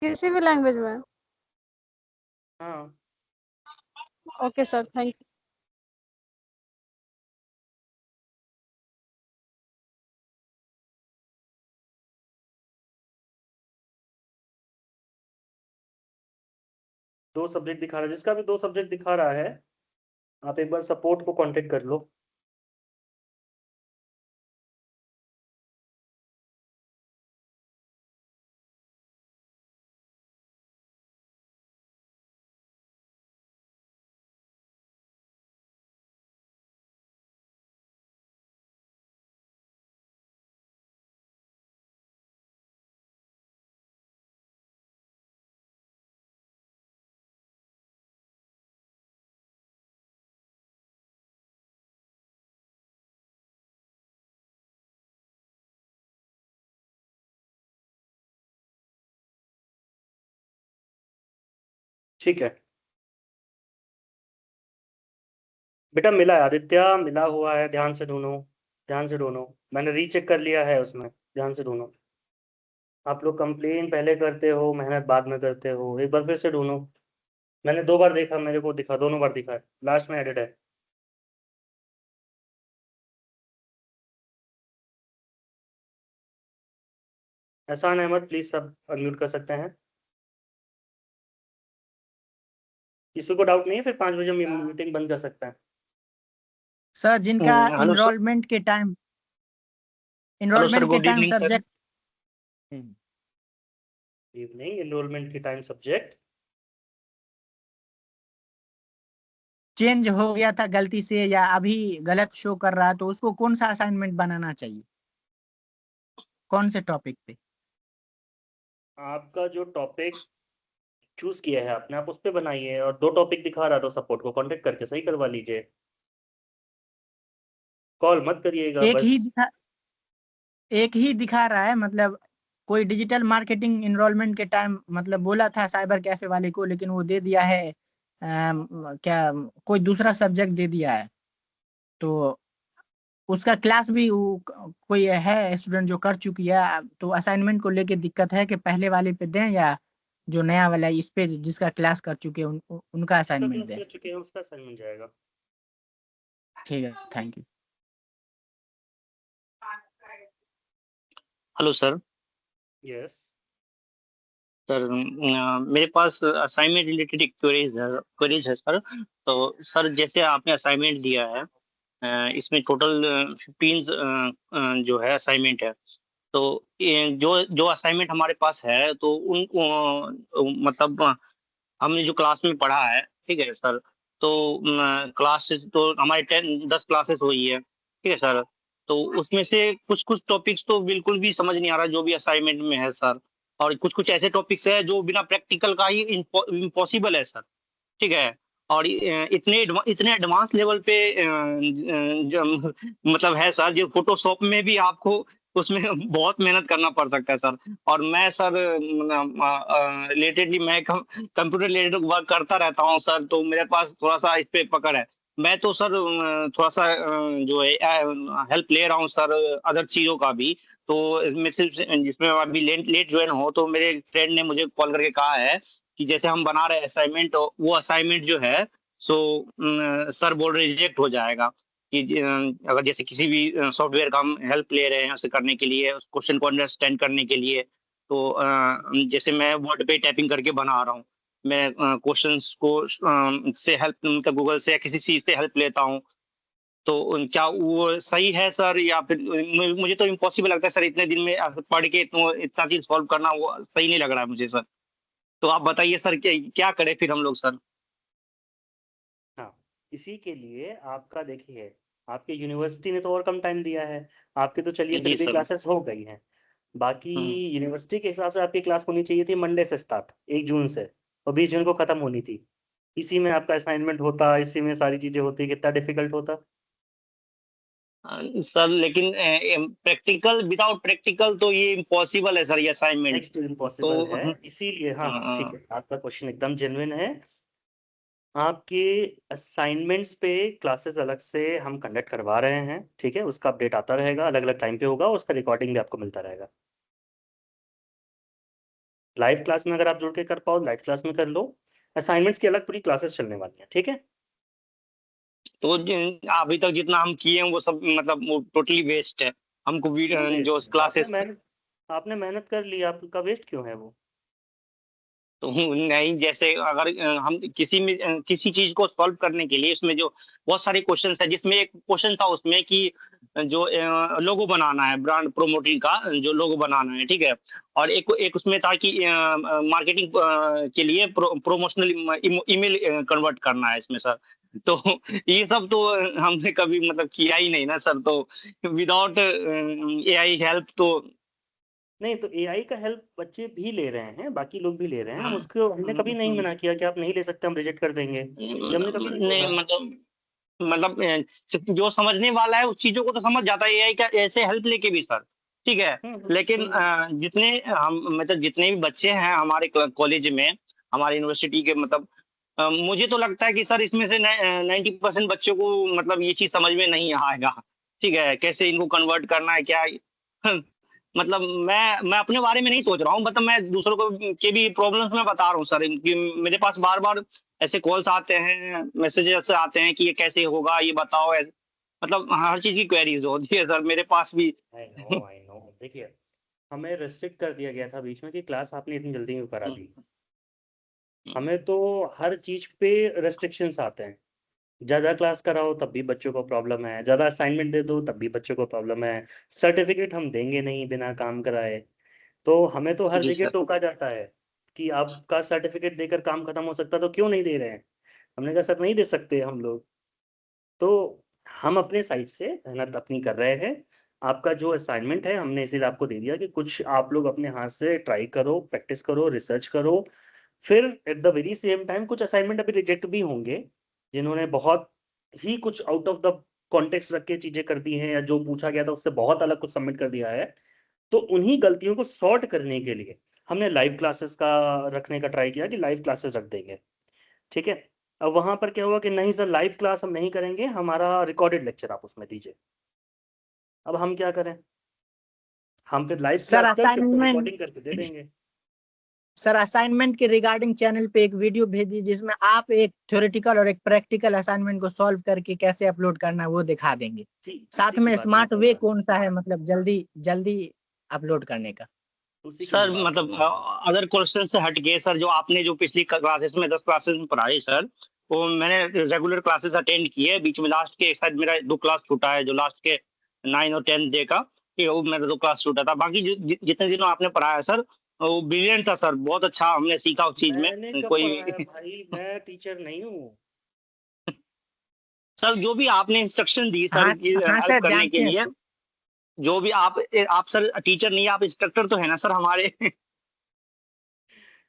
किसी भी लैंग्वेज में। हाँ। Okay sir, thank you. दो सब्जेक्ट दिखा रहा है, जिसका भी दो सब्जेक्ट दिखा रहा है आप एक बार सपोर्ट को कांटेक्ट कर लो। ठीक है बेटा, मिला है आदित्य, मिला हुआ है, ध्यान से ढूंढो, ध्यान से ढूंढो। मैंने रीचेक कर लिया है उसमें, ध्यान से ढूंढो। आप लोग कंप्लेन पहले करते हो, मेहनत बाद में करते हो। एक बार फिर से ढूंढो। मैंने 2 बार देखा, मेरे को दिखा, दोनों बार दिखा है, लास्ट में एडिट है। एहसान अहमद प्लीज सब अनम्यूट कर सकते हैं। किसी को डाउट नहीं है? फिर 5 बजे मीटिंग बंद कर सकते हैं। सर जिनका हेलो सर। इनरोलमेंट के time hello sir, good time evening sir. Subject evening enrolment के टाइम सब्जेक्ट चेंज हो गया था गलती से या अभी गलत शो कर रहा है, तो उसको कौन सा असाइनमेंट बनाना चाहिए, कौन से टॉपिक पे? आपका जो टॉपिक चूज किया है आपने, आप उस पे बनाइए। और 2 टॉपिक दिखा रहा तो सपोर्ट को कांटेक्ट करके सही करवा लीजिए। कॉल मत करिएगा एक बस। ही दिखा रहा है, मतलब कोई डिजिटल मार्केटिंग इनरोलमेंट के टाइम मतलब बोला था साइबर कैफे वाले को, लेकिन वो दे दिया है क्या कोई दूसरा सब्जेक्ट दे दिया है। तो उसका क्लास भी कोई है स्टूडेंट जो कर चुकी है, तो असाइनमेंट को लेके दिक्कत है कि पहले वाले पे दें या जो नया वाला है इस पे जिसका क्लास कर चुके हैं उनका असाइनमेंट दें? कर चुके हैं उसका असाइनमेंट जाएगा। ठीक है, thank you. Hello sir. Yes sir मेरे पास असाइनमेंट रिलेटेड एक क्वेरीज है सर। तो सर जैसे आपने असाइनमेंट दिया है, इसमें टोटल 15 जो है असाइनमेंट है। तो जो असाइनमेंट हमारे पास है तो उन मतलब हमने जो क्लास में पढ़ा है, ठीक है सर। तो क्लास तो हमारी 10 क्लासेस हुई है, ठीक है सर। तो उसमें से कुछ कुछ टॉपिक्स तो बिल्कुल भी समझ नहीं आ रहा जो भी असाइनमेंट में है सर। और कुछ कुछ ऐसे टॉपिक्स है जो बिना प्रैक्टिकल का ही इम्पॉसिबल है सर, ठीक है। और इतने एडवांस लेवल पे मतलब है सर, जो फोटोशॉप में भी आपको उसमें बहुत मेहनत करना पड़ सकता है सर। और मैं सर रिलेटेडली मैं कंप्यूटर रिलेटेड वर्क करता रहता हूँ सर, तो मेरे पास थोड़ा सा इस पे पकड़ है। मैं तो सर थोड़ा सा जो है हेल्प ले रहा हूँ सर अदर चीजों का भी। तो मैं सिर्फ जिसमें अभी लेट ज्वाइन हो, तो मेरे फ्रेंड ने मुझे कॉल करके कहा है कि जैसे हम बना रहे हैं असाइनमेंट, तो वो असाइनमेंट जो है सो सर बोल रहे रिजेक्ट हो जाएगा। कि अगर जैसे किसी भी सॉफ्टवेयर का हम हेल्प ले रहे हैं उसे करने के लिए, उस क्वेश्चन को अंडरस्टैंड करने के लिए, तो जैसे मैं वर्ड पे टाइपिंग करके बना रहा हूँ, मैं क्वेश्चंस को से हेल्प मतलब गूगल से या किसी चीज से हेल्प लेता हूँ। तो क्या वो सही है सर, या फिर मुझे तो इम्पॉसिबल लगता है सर इतने दिन में पढ़ के इतना चीज सॉल्व करना वो सही नहीं लग रहा है मुझे सर। तो आप बताइए सर क्या करें फिर हम लोग सर? हाँ, इसी के लिए आपका देखिए, आपके यूनिवर्सिटी ने तो और कम टाइम दिया है। आपके तो चलिए जी फिर भी सर। क्लासेस हो गई हैं। बाकी यूनिवर्सिटी के हिसाब से आपकी क्लास होनी चाहिए थी मंडे से स्टार्ट 1 जून से, और 20 जून को खत्म होनी थी। इसी में आपका असाइनमेंट होता, इसी में सारी चीजें होती, कितना डिफिकल्ट होता। सर लेकिन प्रैक्टिकल विदाउट प्रैक्टिकल तो ये इम्पॉसिबल है सर, ये असाइनमेंट। नेक्स्ट इम्पॉसिबल है, तो इसीलिए हाँ हाँ ठीक है, आपका क्वेश्चन एकदम जेन्युइन है। आपके असाइनमेंट्स पे क्लासेस अलग से हम कंडक्ट करवा रहे हैं, ठीक है। उसका अपडेट आता रहेगा, अलग अलग टाइम पे होगा, उसका रिकॉर्डिंग भी आपको मिलता रहेगा। लाइव क्लास में अगर आप जुड़ के कर पाओ, लाइव क्लास में कर लो। असाइनमेंट्स की अलग पूरी क्लासेस चलने वाली हैं, ठीक है। तो अभी तक जितना हम किए हैं वो सब मतलब वो टोटली वेस्ट है हमको भी क्यों जो वेस्ट है? क्लासेस। आपने मेहनत कर ली, आपका वेस्ट क्यों है वो? तो नहीं, जैसे अगर हम किसी चीज को सॉल्व करने के लिए उसमें जो बहुत सारे क्वेश्चंस है, जिसमें एक क्वेश्चन था उसमें कि जो लोगो बनाना है, ब्रांड प्रोमोटिंग का जो लोगो बनाना है, ठीक है। और एक उसमें था कि मार्केटिंग के लिए प्रोमोशनल ईमेल कन्वर्ट करना है इसमें सर। तो ये सब तो हमने कभी मतलब किया ही नहीं ना सर। तो विदाउट एआई हेल्प तो नहीं, तो एआई का हेल्प बच्चे भी ले रहे हैं, बाकी लोग भी ले रहे हैं। हम उसको हमने कभी नहीं मना किया कि आप नहीं ले सकते, हम रिजेक्ट कर देंगे, ये हमने कभी नहीं नहीं बोला। मतलब जो समझने वाला है उस चीजों को तो समझ जाता है एआई का ऐसे हेल्प लेके भी सर, ठीक है। लेकिन जितने हम मतलब जितने भी बच्चे हैं हमारे कॉलेज में, हमारे यूनिवर्सिटी के, मतलब मुझे तो लगता है कि सर इसमें से 90% बच्चों को मतलब ये चीज समझ में नहीं आएगा, ठीक है। कैसे इनको कन्वर्ट करना है क्या मतलब मैं अपने बारे में नहीं सोच रहा हूँ, मतलब मैं दूसरों को के भी प्रॉब्लम्स में बता रहा हूँ सर। कि मेरे पास बार बार ऐसे कॉल्स आते हैं, मैसेजेस आते हैं कि ये कैसे होगा, ये बताओ मतलब हर चीज की क्वेरीज होती है सर मेरे पास भी। आई नो देखिए, हमें रेस्ट्रिक्ट कर दिया गया था बीच में कि क्लास आपने इतनी जल्दी में करा दी। हमें तो हर चीज पे रेस्ट्रिक्शंस आते हैं। ज्यादा क्लास कराओ तब भी बच्चों को प्रॉब्लम है, ज्यादा असाइनमेंट दे दो तब भी बच्चों को प्रॉब्लम है, सर्टिफिकेट हम देंगे नहीं बिना काम कराए। तो हमें तो हर जी जगह सर। टोका जाता है कि आपका सर्टिफिकेट देकर काम खत्म हो सकता, तो क्यों नहीं दे रहे हैं। हमने कहा सर नहीं दे सकते हम लोग। तो हम अपने साइड से मेहनत अपनी कर रहे हैं। आपका जो असाइनमेंट है हमने इसीलिए आपको दे दिया कि कुछ आप लोग अपने हाथ से ट्राई करो, प्रैक्टिस करो, रिसर्च करो। फिर at the very same time कुछ असाइनमेंट अभी रिजेक्ट भी होंगे, जिन्होंने बहुत ही कुछ आउट ऑफ द कॉन्टेक्स्ट रख के चीजें कर दी हैं, या जो पूछा गया था उससे बहुत अलग कुछ सबमिट कर दिया है। तो उन्हीं गलतियों को सॉर्ट करने के लिए हमने लाइव क्लासेस का रखने का ट्राई किया कि लाइव क्लासेस रख देंगे। ठीक है। अब वहां पर क्या हुआ कि नहीं सर लाइव क्लास हम नहीं करेंगे, हमारा रिकॉर्डेड लेक्चर आप उसमें दीजिए। अब हम क्या करें, हम फिर लाइव सर क्लास करके उसको असाइनमेंट रिकॉर्डिंग करके दे देंगे। सर असाइनमेंट के रिगार्डिंग चैनल पे एक वीडियो भेज दीजिए जिसमें आप एक थ्योरेटिकल और एक प्रैक्टिकल असाइनमेंट को सॉल्व करके कैसे अपलोड करना है वो दिखा देंगे। जी साथ उसी की में बात मैं स्मार्ट कर वे रहा कौन सा है, मतलब जल्दी जल्दी अपलोड करने का। हूँ, उसी की सर मैं बात कर मतलब रहा हूँ। अगर क्वेश्चन से हट के सर, जो आपने जो पिछली क्लासेस में 10 क्लासेस में पढ़ाई सर, वो मैंने रेगुलर क्लासेस अटेंड किए। बीच में लास्ट के शायद मेरा 2 क्लास छूटा है, जो लास्ट के 9 और 10 डे का, कि वो मेरा 2 क्लास छूटा था। बाकी जितने दिनों आपने पढ़ाया सर, वो ब्रिलियंट था सर, बहुत अच्छा हमने सीखा उस चीज मैंने में। कब पढ़ाया कोई भाई, मैं टीचर नहीं हूँ। सर जो भी आपने इंस्ट्रक्शन दी सर हाँ हाँ हेल्प सर करने के जानते हैं लिए, सर। जो भी आप सर टीचर नहीं, आप इंस्ट्रक्टर तो है ना सर हमारे।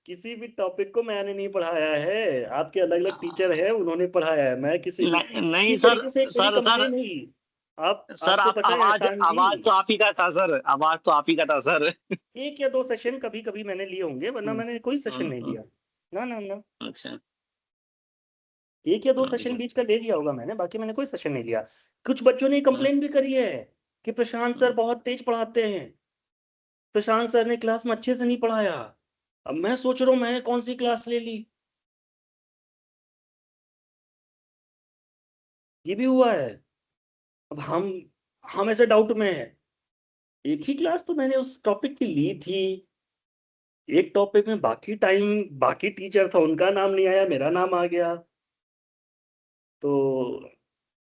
किसी भी टॉपिक को मैंने नहीं पढ़ाया है, आपके अलग अलग टीचर हैं उन्होंने पढ़ाया है। मैं किसी नहीं किसी सर, तरीके से कोई सर सर कंप्लेन नहीं। आप सर आपको आप पता है आवाज एहसान जी, आवाज तो आप ही का था सर, आवाज तो आप ही का था सर। 1 या 2 सेशन कभी कभी मैंने लिए होंगे, वरना मैंने कोई सेशन नहीं हम्म, लिया। ना ना ना, अच्छा। 1 या 2 सेशन बीच का ले लिया होगा मैंने, बाकी मैंने कोई सेशन नहीं लिया। कुछ बच्चों ने कंप्लेन भी करी है कि प्रशांत सर बहुत तेज पढ़ाते हैं, प्रशांत सर ने क्लास में अच्छे से नहीं पढ़ाया। अब मैं सोच रहा हूँ मैं कौन सी क्लास ले ली, ये भी हुआ है। अब हम ऐसे डाउट में है। एक ही क्लास तो मैंने उस टॉपिक की ली थी, एक टॉपिक में बाकी टाइम बाकी टीचर था, उनका नाम नहीं आया, मेरा नाम आ गया। तो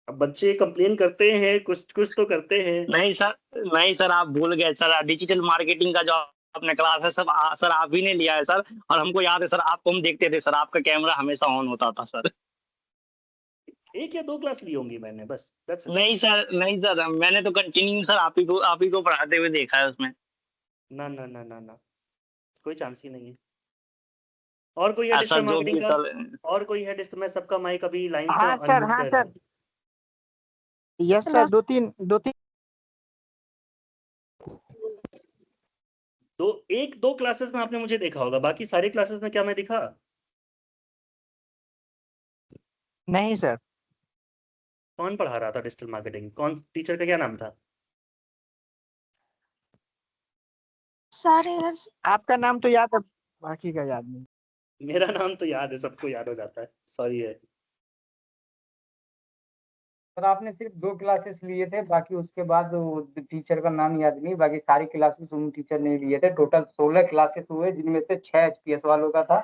अब बच्चे कंप्लेन करते हैं, कुछ कुछ तो करते हैं। नहीं सर, नहीं सर आप भूल गए सर, डिजिटल मार्केटिंग का जो आपने क्लास है सब सर आप ही ने लिया है सर। और हमको याद है सर, आपको हम देखते थे सर, आपका कैमरा हमेशा ऑन होता था सर। 1 या 2 क्लास ली होंगी मैंने, बस दैट्स इट। नहीं सर, नहीं सर, मैंने तो कंटिन्यू सर आप ही को पढ़ाते हुए देखा है उसमें। ना ना ना ना ना, कोई चांस ही नहीं है। और कोई है डिजिटल सर जो मार्केटिंग भी का? सर। और कोई है डिजिटल में? सबका माइक अभी लाइन से हाँ सर, अनम्यूट हाँ कर रहा सर, है। यस सर, दो तीन दो 1-2 क्लासेस में आपने मुझे देखा होगा, बाकी सारी क्लासेस में क्या मैं दिखा? नहीं सर। कौन पढ़ा रहा था डिजिटल मार्केटिंग, कौन टीचर का क्या नाम था? सारे इधर आपका नाम तो याद है, बाकी का याद नहीं। मेरा नाम तो याद है, सबको याद हो जाता है, सॉरी है। सर आपने सिर्फ 2 क्लासेस लिए थे, बाकी उसके बाद वो टीचर का नाम याद नहीं, बाकी सारी क्लासेस उन टीचर ने लिए थे। टोटल 16 क्लासेस हुए, जिनमें से 6 एचपीएस वालों का था,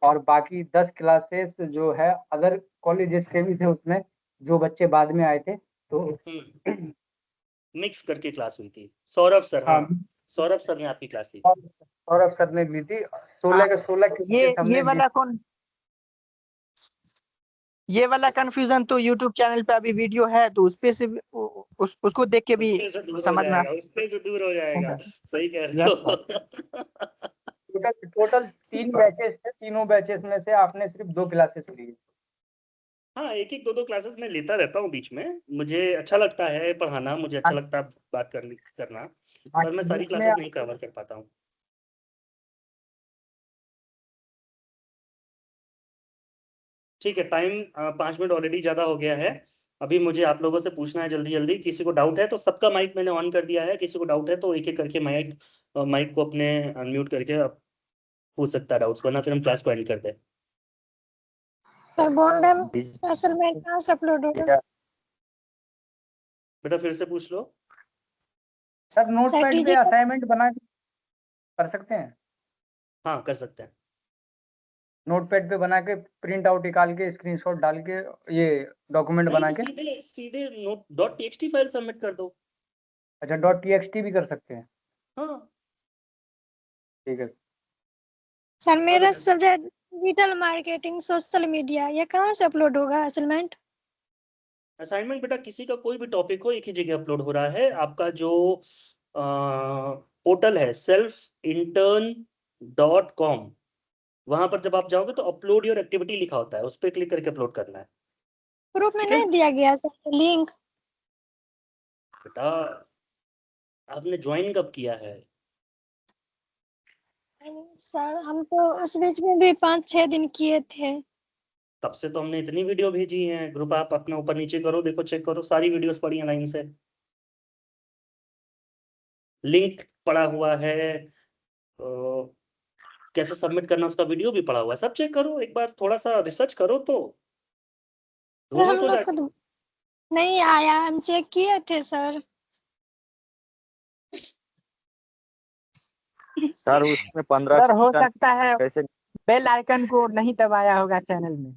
और बाकी 10 क्लासेस जो है अदर कॉलेजेस के भी थे उसमें, जो बच्चे बाद में आए थे। तो मिक्स करके क्लास हुई थी। सौरभ सर, हाँ, हाँ सौरभ सर ने आपकी क्लास ली थी। सौरभ सर ने ली थी। 16 हाँ, के 16 ये क्लासेस हमने ये ली। वाला कौन, ये वाला कंफ्यूजन तो यूट्यूब चैनल पे अभी वीडियो है, तो उस पे से उसको देख के भी उसपे से दूर हो समझना। जाएगा, उसपे से दूर हो जाएगा। सही कह रहे यस हो। सर। टोटल 3 बैचेस थे, तीनों बैचेस में से आपने सिर्फ 2 क्लासेस ली। हाँ, 1-1 2-2 क्लासेस मैं लेता रहता हूँ बीच में, मुझे अच्छा लगता है पढ़ाना, मुझे अच्छा लगता है बात करना, पर मैं सारी बीच में क्लासेस नहीं कवर कर पाता हूँ। ठीक है, टाइम 5 मिनट ऑलरेडी ज़्यादा हो गया है। अभी मुझे आप लोगों से पूछना है जल्दी जल्दी, किसी को डाउट है तो सबका माइक मैंने ऑन कर दिया है, किसी को डाउट है तो एक एक करके माइक को अपने अनम्यूट करके पूछ सकता है डाउट्स, वरना फिर हम क्लास को एंड कर दें। सर बोल रहे असाइनमेंट कहाँ से अपलोड होगा? बेटा फिर से पूछ लो। सर नोट सर पैड पे डिजिटल असाइनमेंट बना के कर सकते हैं। हाँ कर सकते हैं। नोटपैड पे बना के प्रिंट आउट निकाल के स्क्रीनशॉट डाल के ये डॉक्यूमेंट बना के सीधे सीधे नोट .txt फाइल सबमिट कर दो। अच्छा .txt भी कर सकते हैं। हाँ ठीक है सर मेरा subject digital marketing social media, ये कहाँ से अपलोड होगा असाइनमेंट? असाइनमेंट बेटा किसी का कोई भी टॉपिक हो एक ही जगह अपलोड हो रहा है। आपका जो पोर्टल है selfintern.com, वहां पर जब आप जाओगे तो अपलोड योर एक्टिविटी लिखा होता है, उस पर क्लिक करके अपलोड करना है। ग्रुप में नहीं दिया गया सर लिंक? बेटा आपने ज्वाइन कब किया है? सर हम तो उस बीच में भी 5-6 दिन किए थे। तब से तो हमने इतनी वीडियो भेजी है। ग्रुप आप अपना ऊपर नीचे करो, देखो चेक करो, सारी वीडियोस पड़ी हैं लाइन से, लिंक पड़ा हुआ है, कैसे सबमिट करना उसका वीडियो भी पड़ा हुआ है, सब चेक करो एक बार, थोड़ा सा रिसर्च करो तो हम लोग को तो नहीं आया, हम चेक किए थे सर। सर उसमें 15 सर हो सकता है कैसे बेल आइकन को नहीं दबाया होगा चैनल में।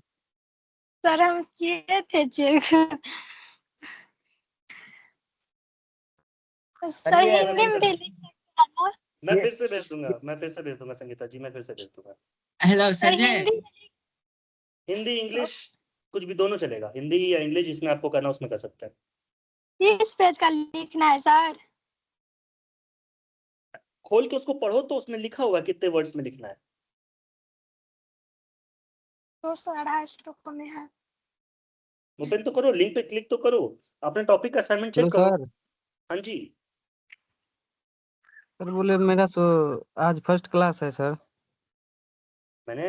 सर हम किए थे चेक। सर हिंदी में भी लिख सकता है? मैं फिर से भेज दूंगा, मैं फिर से भेज दूंगा संगीता जी, मैं फिर से भेज दूंगा। हेलो सर जी, हिंदी इंग्लिश कुछ भी दोनों चलेगा, हिंदी या इंग्लिश जिसमें आपको करना उसमें कर सकते हैं। 30 पेज का लिखना है सर। खोल के उसको पढ़ो तो उसमें लिखा हुआ है कितने वर्ड्स में लिखना है। 200-250 में है। ओपन तो करो, लिंक पे क्लिक तो करो, अपने टॉपिक का असाइनमेंट चेक करो। सर हाँ जी सर बोले मेरा आज फर्स्ट क्लास है सर। मैंने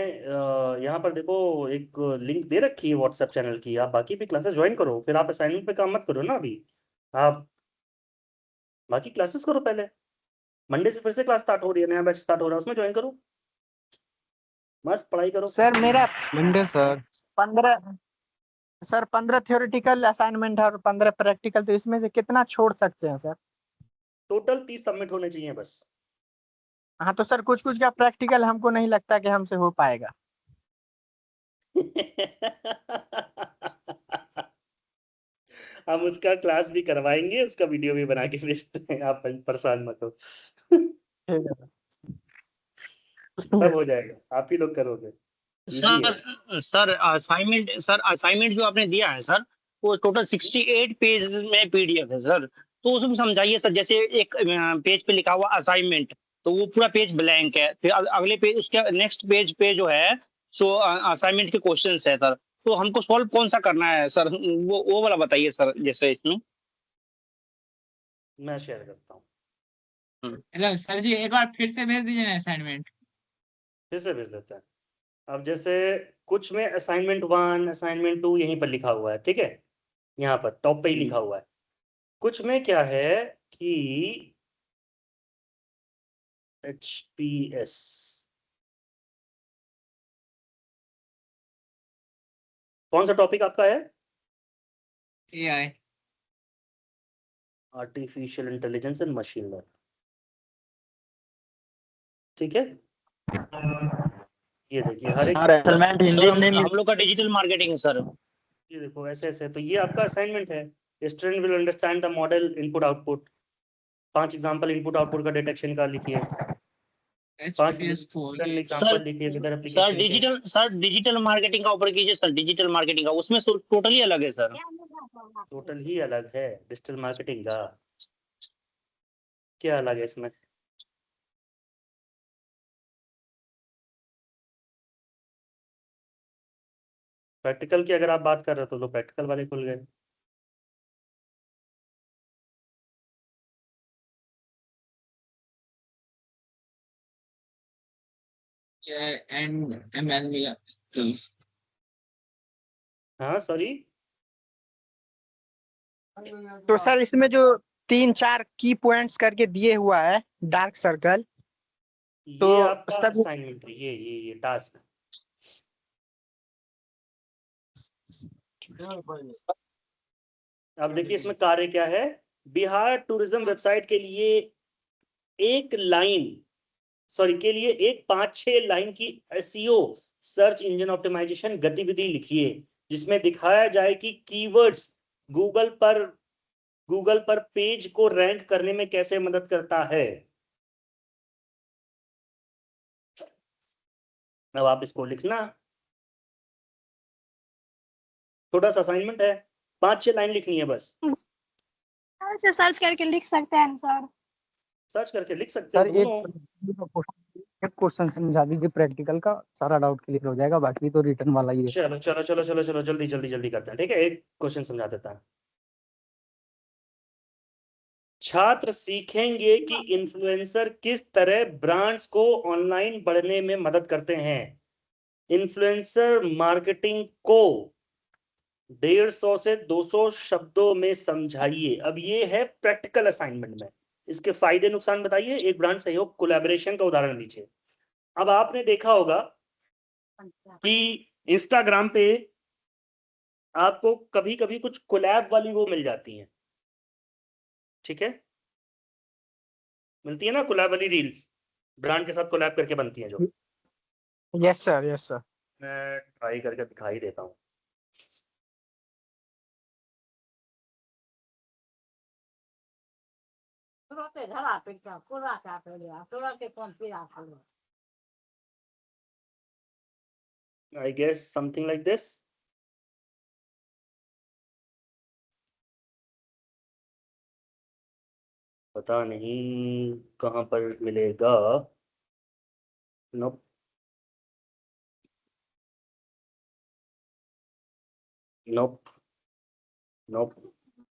यहाँ पर देखो एक लिंक दे रखी है व्हाट्सएप चैनल की, आप बाकी भी क्लासेस ज्वाइन करो, फिर आप असाइनमेंट पे काम मत करो ना अभी, आप बाकी क्लासेस करो पहले। मंडे से फिर से क्लास स्टार्ट हो रही है, नया बैच स्टार्ट हो रहा है, उसमें ज्वाइन करो, मस्त पढ़ाई करो। सर मेरा मंडे सर 15 थ्योरेटिकल असाइनमेंट है और 15 प्रैक्टिकल, तो इसमें से कितना छोड़ सकते हैं सर? टोटल 30 सबमिट होने चाहिए बस। हाँ तो सर कुछ कुछ का प्रैक्टिकल हमको नहीं लगता कि हमसे हो पाएगा। हम उसका क्लास भी करवाएंगे, उसका वीडियो भी बना के भेजते हैं, आप परेशान मत हो। सब हो जाएगा, आप ही लोग करोगे। सर असाइनमेंट जो आपने दिया है सर, वो टोटल 68 पेज में पीडीएफ है सर, तो उसमें समझाइए सर। जैसे एक पेज पे लिखा हुआ असाइनमेंट, तो वो पूरा पेज ब्लैंक है, फिर अगले पेज उसके नेक्स्ट पेज पे जो है सो असाइनमेंट के क्वेश्चंस है सर, तो हमको सॉल्व कौन सा करना है सर, वो वाला बताइए सर। जैसे इसमें मैं शेयर करता हूँ। हेलो सर जी, एक बार फिर से भेज दीजिए ना असाइनमेंट। फिर से भेज देते हैं। अब जैसे कुछ में असाइनमेंट 1 असाइनमेंट 2 यहीं पर लिखा हुआ है, ठीक है, यहाँ पर टॉप पे ही लिखा हुआ है। कुछ में क्या है कि HPS कौन सा टॉपिक आपका है? AI, artificial intelligence and machine learning, ठीक है। ये देखिए हर एक असाइनमेंट हिंदी में हम लोग का डिजिटल मार्केटिंग है सर। ये देखो ऐसे ऐसे, तो ये आपका असाइनमेंट है। Student will understand the model input output, 5 example input output का डिटेक्शन का लिखिए, 5 एग्जांपल लिखिए with application. Sir digital marketing का ऊपर कीजिए सर, डिजिटल मार्केटिंग का उसमें टोटली अलग है सर। टोटल ही अलग है डिजिटल मार्केटिंग का, क्या अलग है इसमें? प्रैक्टिकल की अगर आप बात कर रहे हो तो प्रैक्टिकल वाले खुल गए। हाँ सॉरी, तो सर इसमें जो 3-4 की पॉइंट्स करके दिए हुआ है डार्क सर्कल, तो ये आपका असाइनमेंट है, ये टास्क। अब देखिए इसमें कार्य क्या है। बिहार टूरिज्म वेबसाइट के लिए एक 5-6 लाइन की SEO सर्च इंजन ऑप्टिमाइजेशन गतिविधि लिखिए जिसमें दिखाया जाए कि कीवर्ड्स गूगल पर पेज को रैंक करने में कैसे मदद करता है। अब आप इसको लिखना, छोटा सा असाइनमेंट है, 5-6 लाइन लिखनी है बस। से सर्च करके लिख सकते हैं आंसर। सर्च करके लिख सकते हो सर दोनों। एक क्वेश्चन समझा दीजिए प्रैक्टिकल का, सारा डाउट क्लियर हो जाएगा, बाकी तो रिटर्न वाला ही है। चलो चलो चलो चलो चलो जल्दी जल्दी जल्दी करते हैं, ठीक है। एक क्वेश्चन समझा देता है। छात्र सीखेंगे कि इन्फ्लुएंसर किस तरह ब्रांड्स को ऑनलाइन बढ़ने में मदद करते हैं। इन्फ्लुएंसर मार्केटिंग को 150 से 200 शब्दों में समझाइए। अब ये है प्रैक्टिकल असाइनमेंट में, इसके फायदे नुकसान बताइए, एक ब्रांड सहयोग कोलैबोरेशन का उदाहरण दीजिए। अब आपने देखा होगा कि इंस्टाग्राम पे आपको कभी कभी कुछ कोलैब वाली वो मिल जाती हैं, ठीक है, मिलती है ना कोलैब वाली रील्स, ब्रांड के साथ कोलैब करके बनती हैं जो। Yes sir, yes sir. मैं ट्राई करके दिखाई देता हूँ। I guess something like this. पता नहीं कहाँ पर मिलेगा। नोप नोप नोप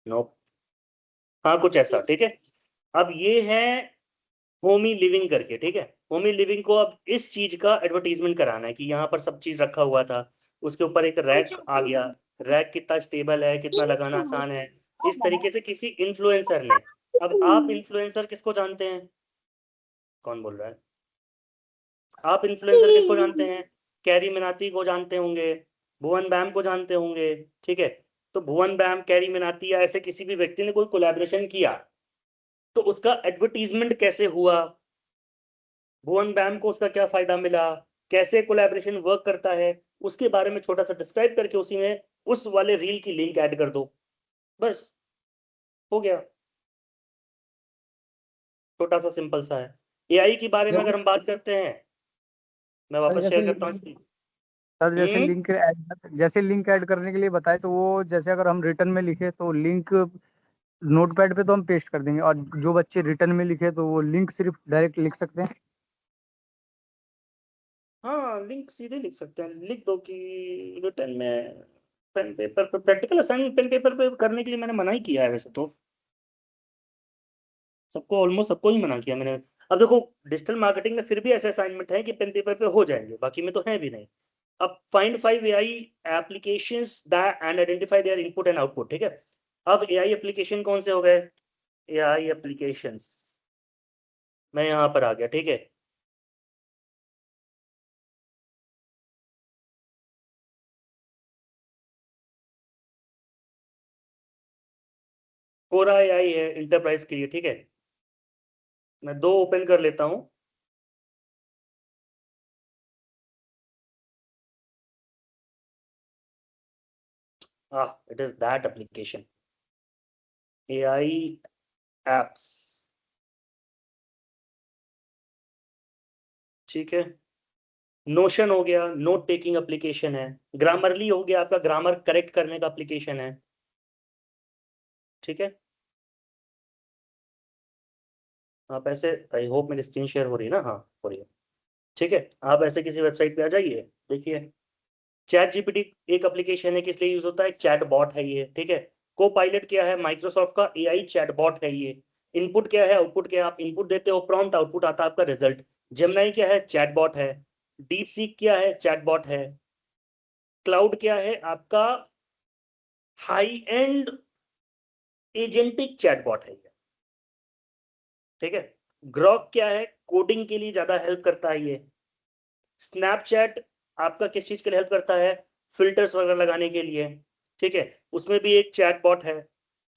नोप, हाँ कुछ ऐसा, ठीक है। अब ये है होमी लिविंग करके, ठीक है। होमी लिविंग को अब इस चीज का एडवर्टीजमेंट कराना है कि यहाँ पर सब चीज रखा हुआ था, उसके ऊपर एक रैक आ गया, रैक कितना स्टेबल है, कितना लगाना आसान है, इस तरीके से किसी इन्फ्लुएंसर ने। अब आप इन्फ्लुएंसर किसको जानते हैं, कौन बोल रहा है? आप इन्फ्लुएंसर किसको जानते हैं? कैरी मिनाती को जानते होंगे, भुवन बैम को जानते होंगे, ठीक है। तो भुवन बैम, कैरी मिनाती या ऐसे किसी भी व्यक्ति ने कोई कोलैबोरेशन किया तो उसका एडवर्टीजमेंट कैसे हुआ, भुवन बैम को उसका क्या फायदा मिला, कैसे कोलैबोरेशन वर्क करता है, उसके बारे में छोटा सा डिस्क्राइब करके उसी में उस वाले रील की लिंक ऐड कर दो, बस हो गया। छोटा सा सिंपल सा है। एआई के बारे में अगर हम बात करते हैं, मैं वापस शेयर करता हूँ स्क्रीन। सर जैसे लिंक ऐड करने के लिए बताए, तो वो जैसे अगर हम रिटर्न में लिखे तो लिंक नोटपैड पे तो हम पेस्ट कर देंगे, और जो बच्चे रिटर्न में लिखे तो वो लिंक सिर्फ डायरेक्ट लिख सकते हैं। हाँ लिंक सीधे लिख सकते हैं, लिख दो कि रिटर्न में पेन पेपर पे, प्रैक्टिकल असाइनमेंट पेन पेपर पे करने के लिए मैंने मना ही किया है वैसे तो, सबको ऑलमोस्ट सबको ही मना किया मैंने। अब देखो डिजिटल मार्केटिंग में फिर भी ऐसे असाइनमेंट है कि पेन पेपर पे हो जाएंगे, बाकी में तो है भी नहीं। अब find 5 AI applications that and identify there input and output, ठीक है। अब AI एप्लीकेशन कौन से हो गए, AI एप्लीकेशंस, मैं यहाँ पर आ गया, ठीक है। कोरा AI है इंटरप्राइज के लिए, ठीक है। मैं 2 ओपन कर लेता हूँ। It is that application, AI apps, ठीक है। नोशन हो गया, नोट टेकिंग एप्लीकेशन है। ग्रामरली हो गया आपका, ग्रामर करेक्ट करने का एप्लीकेशन है, ठीक है। आप ऐसे, आई होप मेरी स्क्रीन शेयर हो रही है ना, हाँ हो रही है, ठीक है। आप ऐसे किसी वेबसाइट पे आ जाइए, देखिए चैट जीपीटी एक एप्लीकेशन है, किस लिए यूज होता है, चैट बॉट है ये, ठीक है। को पायलट क्या है, माइक्रोसॉफ्ट का AI चैट बॉट है ये। इनपुट क्या है, आउटपुट क्या है, आप इनपुट देते हो प्रॉम्प्ट, आउटपुट आता है आपका रिजल्ट। जेमिनी क्या है, चैट बॉट है। डीप सीक क्या है, चैट बॉट है। क्लाउड क्या है आपका, high end agentic chatbot है ये, ठीक है। ग्रॉक क्या है, कोडिंग के लिए ज्यादा हेल्प करता है ये। स्नैपचैट आपका किस चीज के लिए हेल्प करता है, फिल्टर्स वगैरह लगाने के लिए, ठीक है। उसमें भी एक चैट बॉट है।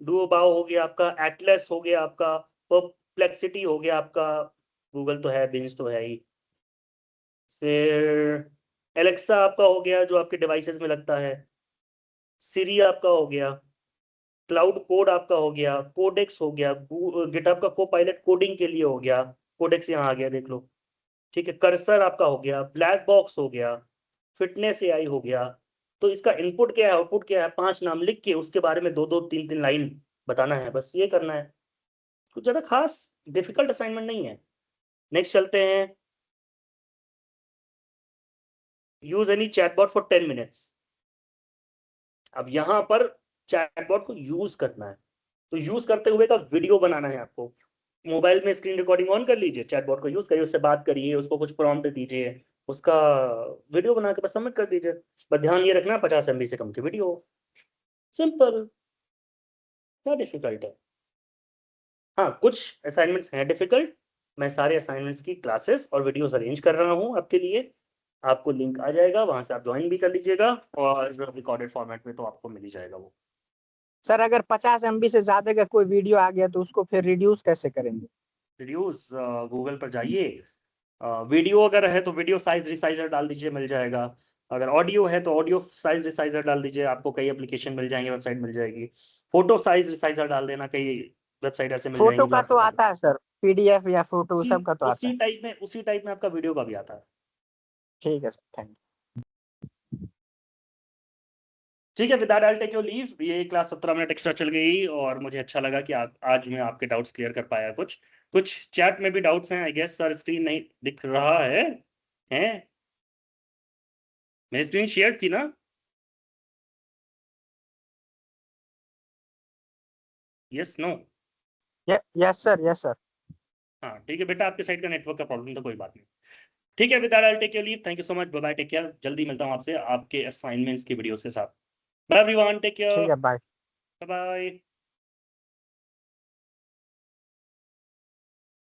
डुओबाओ हो गया आपका, एटलस हो गया आपका, परप्लेक्सिटी हो गया आपका, गूगल तो है, बिंज तो है ही। फिर एलेक्सा आपका हो गया जो आपके डिवाइसेस में लगता है, सिरी आपका हो गया, क्लाउड कोड आपका हो गया, कोडेक्स हो गया, गिटहब का कोपायलट कोडिंग के लिए हो गया, कोडेक्स यहाँ आ गया देख लो, ठीक है, कर्सर आपका हो गया, ब्लैक बॉक्स हो गया, फिटनेस एआई हो गया। तो इसका इनपुट क्या है, आउटपुट क्या है, 5 नाम लिख के उसके बारे में 2-2 3-3 लाइन बताना है, बस ये करना है, कुछ ज्यादा खास डिफिकल्ट असाइनमेंट नहीं है। नेक्स्ट चलते हैं, use any chatbot for 10 minutes. अब यहां पर चैटबॉट को यूज करना है, तो यूज करते हुए का वीडियो बनाना है आपको। मोबाइल में स्क्रीन रिकॉर्डिंग ऑन कर लीजिए, चैटबॉट को यूज करिए, उससे बात करिए, उसको कुछ प्रॉम्प्ट दीजिए, उसका वीडियो बना के बस सबमिट कर दीजिए। बस ध्यान ये रखना 50 MB से कम की वीडियो हो। सिंपल, क्या डिफिकल्ट है। हाँ, कुछ असाइनमेंट्स हैं डिफिकल्ट, मैं सारे असाइनमेंट्स की क्लासेस और वीडियोस अरेंज कर रहा हूँ आपके लिए, आपको लिंक आ जाएगा, वहां से आप ज्वाइन भी कर लीजिएगा, और रिकॉर्डेड फॉर्मेट में तो आपको मिल ही जाएगा वो। सर अगर 50 MB से ज्यादा का कोई वीडियो आ गया तो उसको फिर रिड्यूस कैसे करेंगे? रिड्यूस गूगल पर जाइए, वीडियो अगर है तो वीडियो साइज रिसाइजर डाल दीजिए, मिल जाएगा। अगर ऑडियो है तो ऑडियो साइज रिसाइजर डाल दीजिए, आपको कई एप्लीकेशन मिल जाएंगे, वेबसाइट मिल जाएगी। फोटो साइज रिसाइजर डाल देना, कई वेबसाइट ऐसे मिल फोटो जाएंगी। का तो आता है सर, PDF या फोटो सब का तो आता है। उसी टाइप में आपका वीडियो का भी आता है। ठीक है सर, थैंक यू। ठीक है, with that I will take your leave. ये क्लास 17 मिनट एक्स्ट्रा चल गई और मुझे अच्छा लगा कि आज मैं आपके डाउट्स क्लियर कर पाया। कुछ चैट में भी डाउट्स हैं आई गेस। सर स्क्रीन नहीं दिख रहा है, मेरी स्क्रीन शेयर थी ना? Yes no? Yes sir, yes sir. हाँ ठीक है बेटा, आपके साइड का नेटवर्क का प्रॉब्लम तो कोई बात नहीं। ठीक है, with that I will take your leave. Thank you so much, bye bye, take care. जल्दी मिलता हूँ आपसे आपके असाइनमेंट्स की वीडियोस के साथ। बाय एवरीवन, टेक केयर, ठीक है, बाय। Bye bye.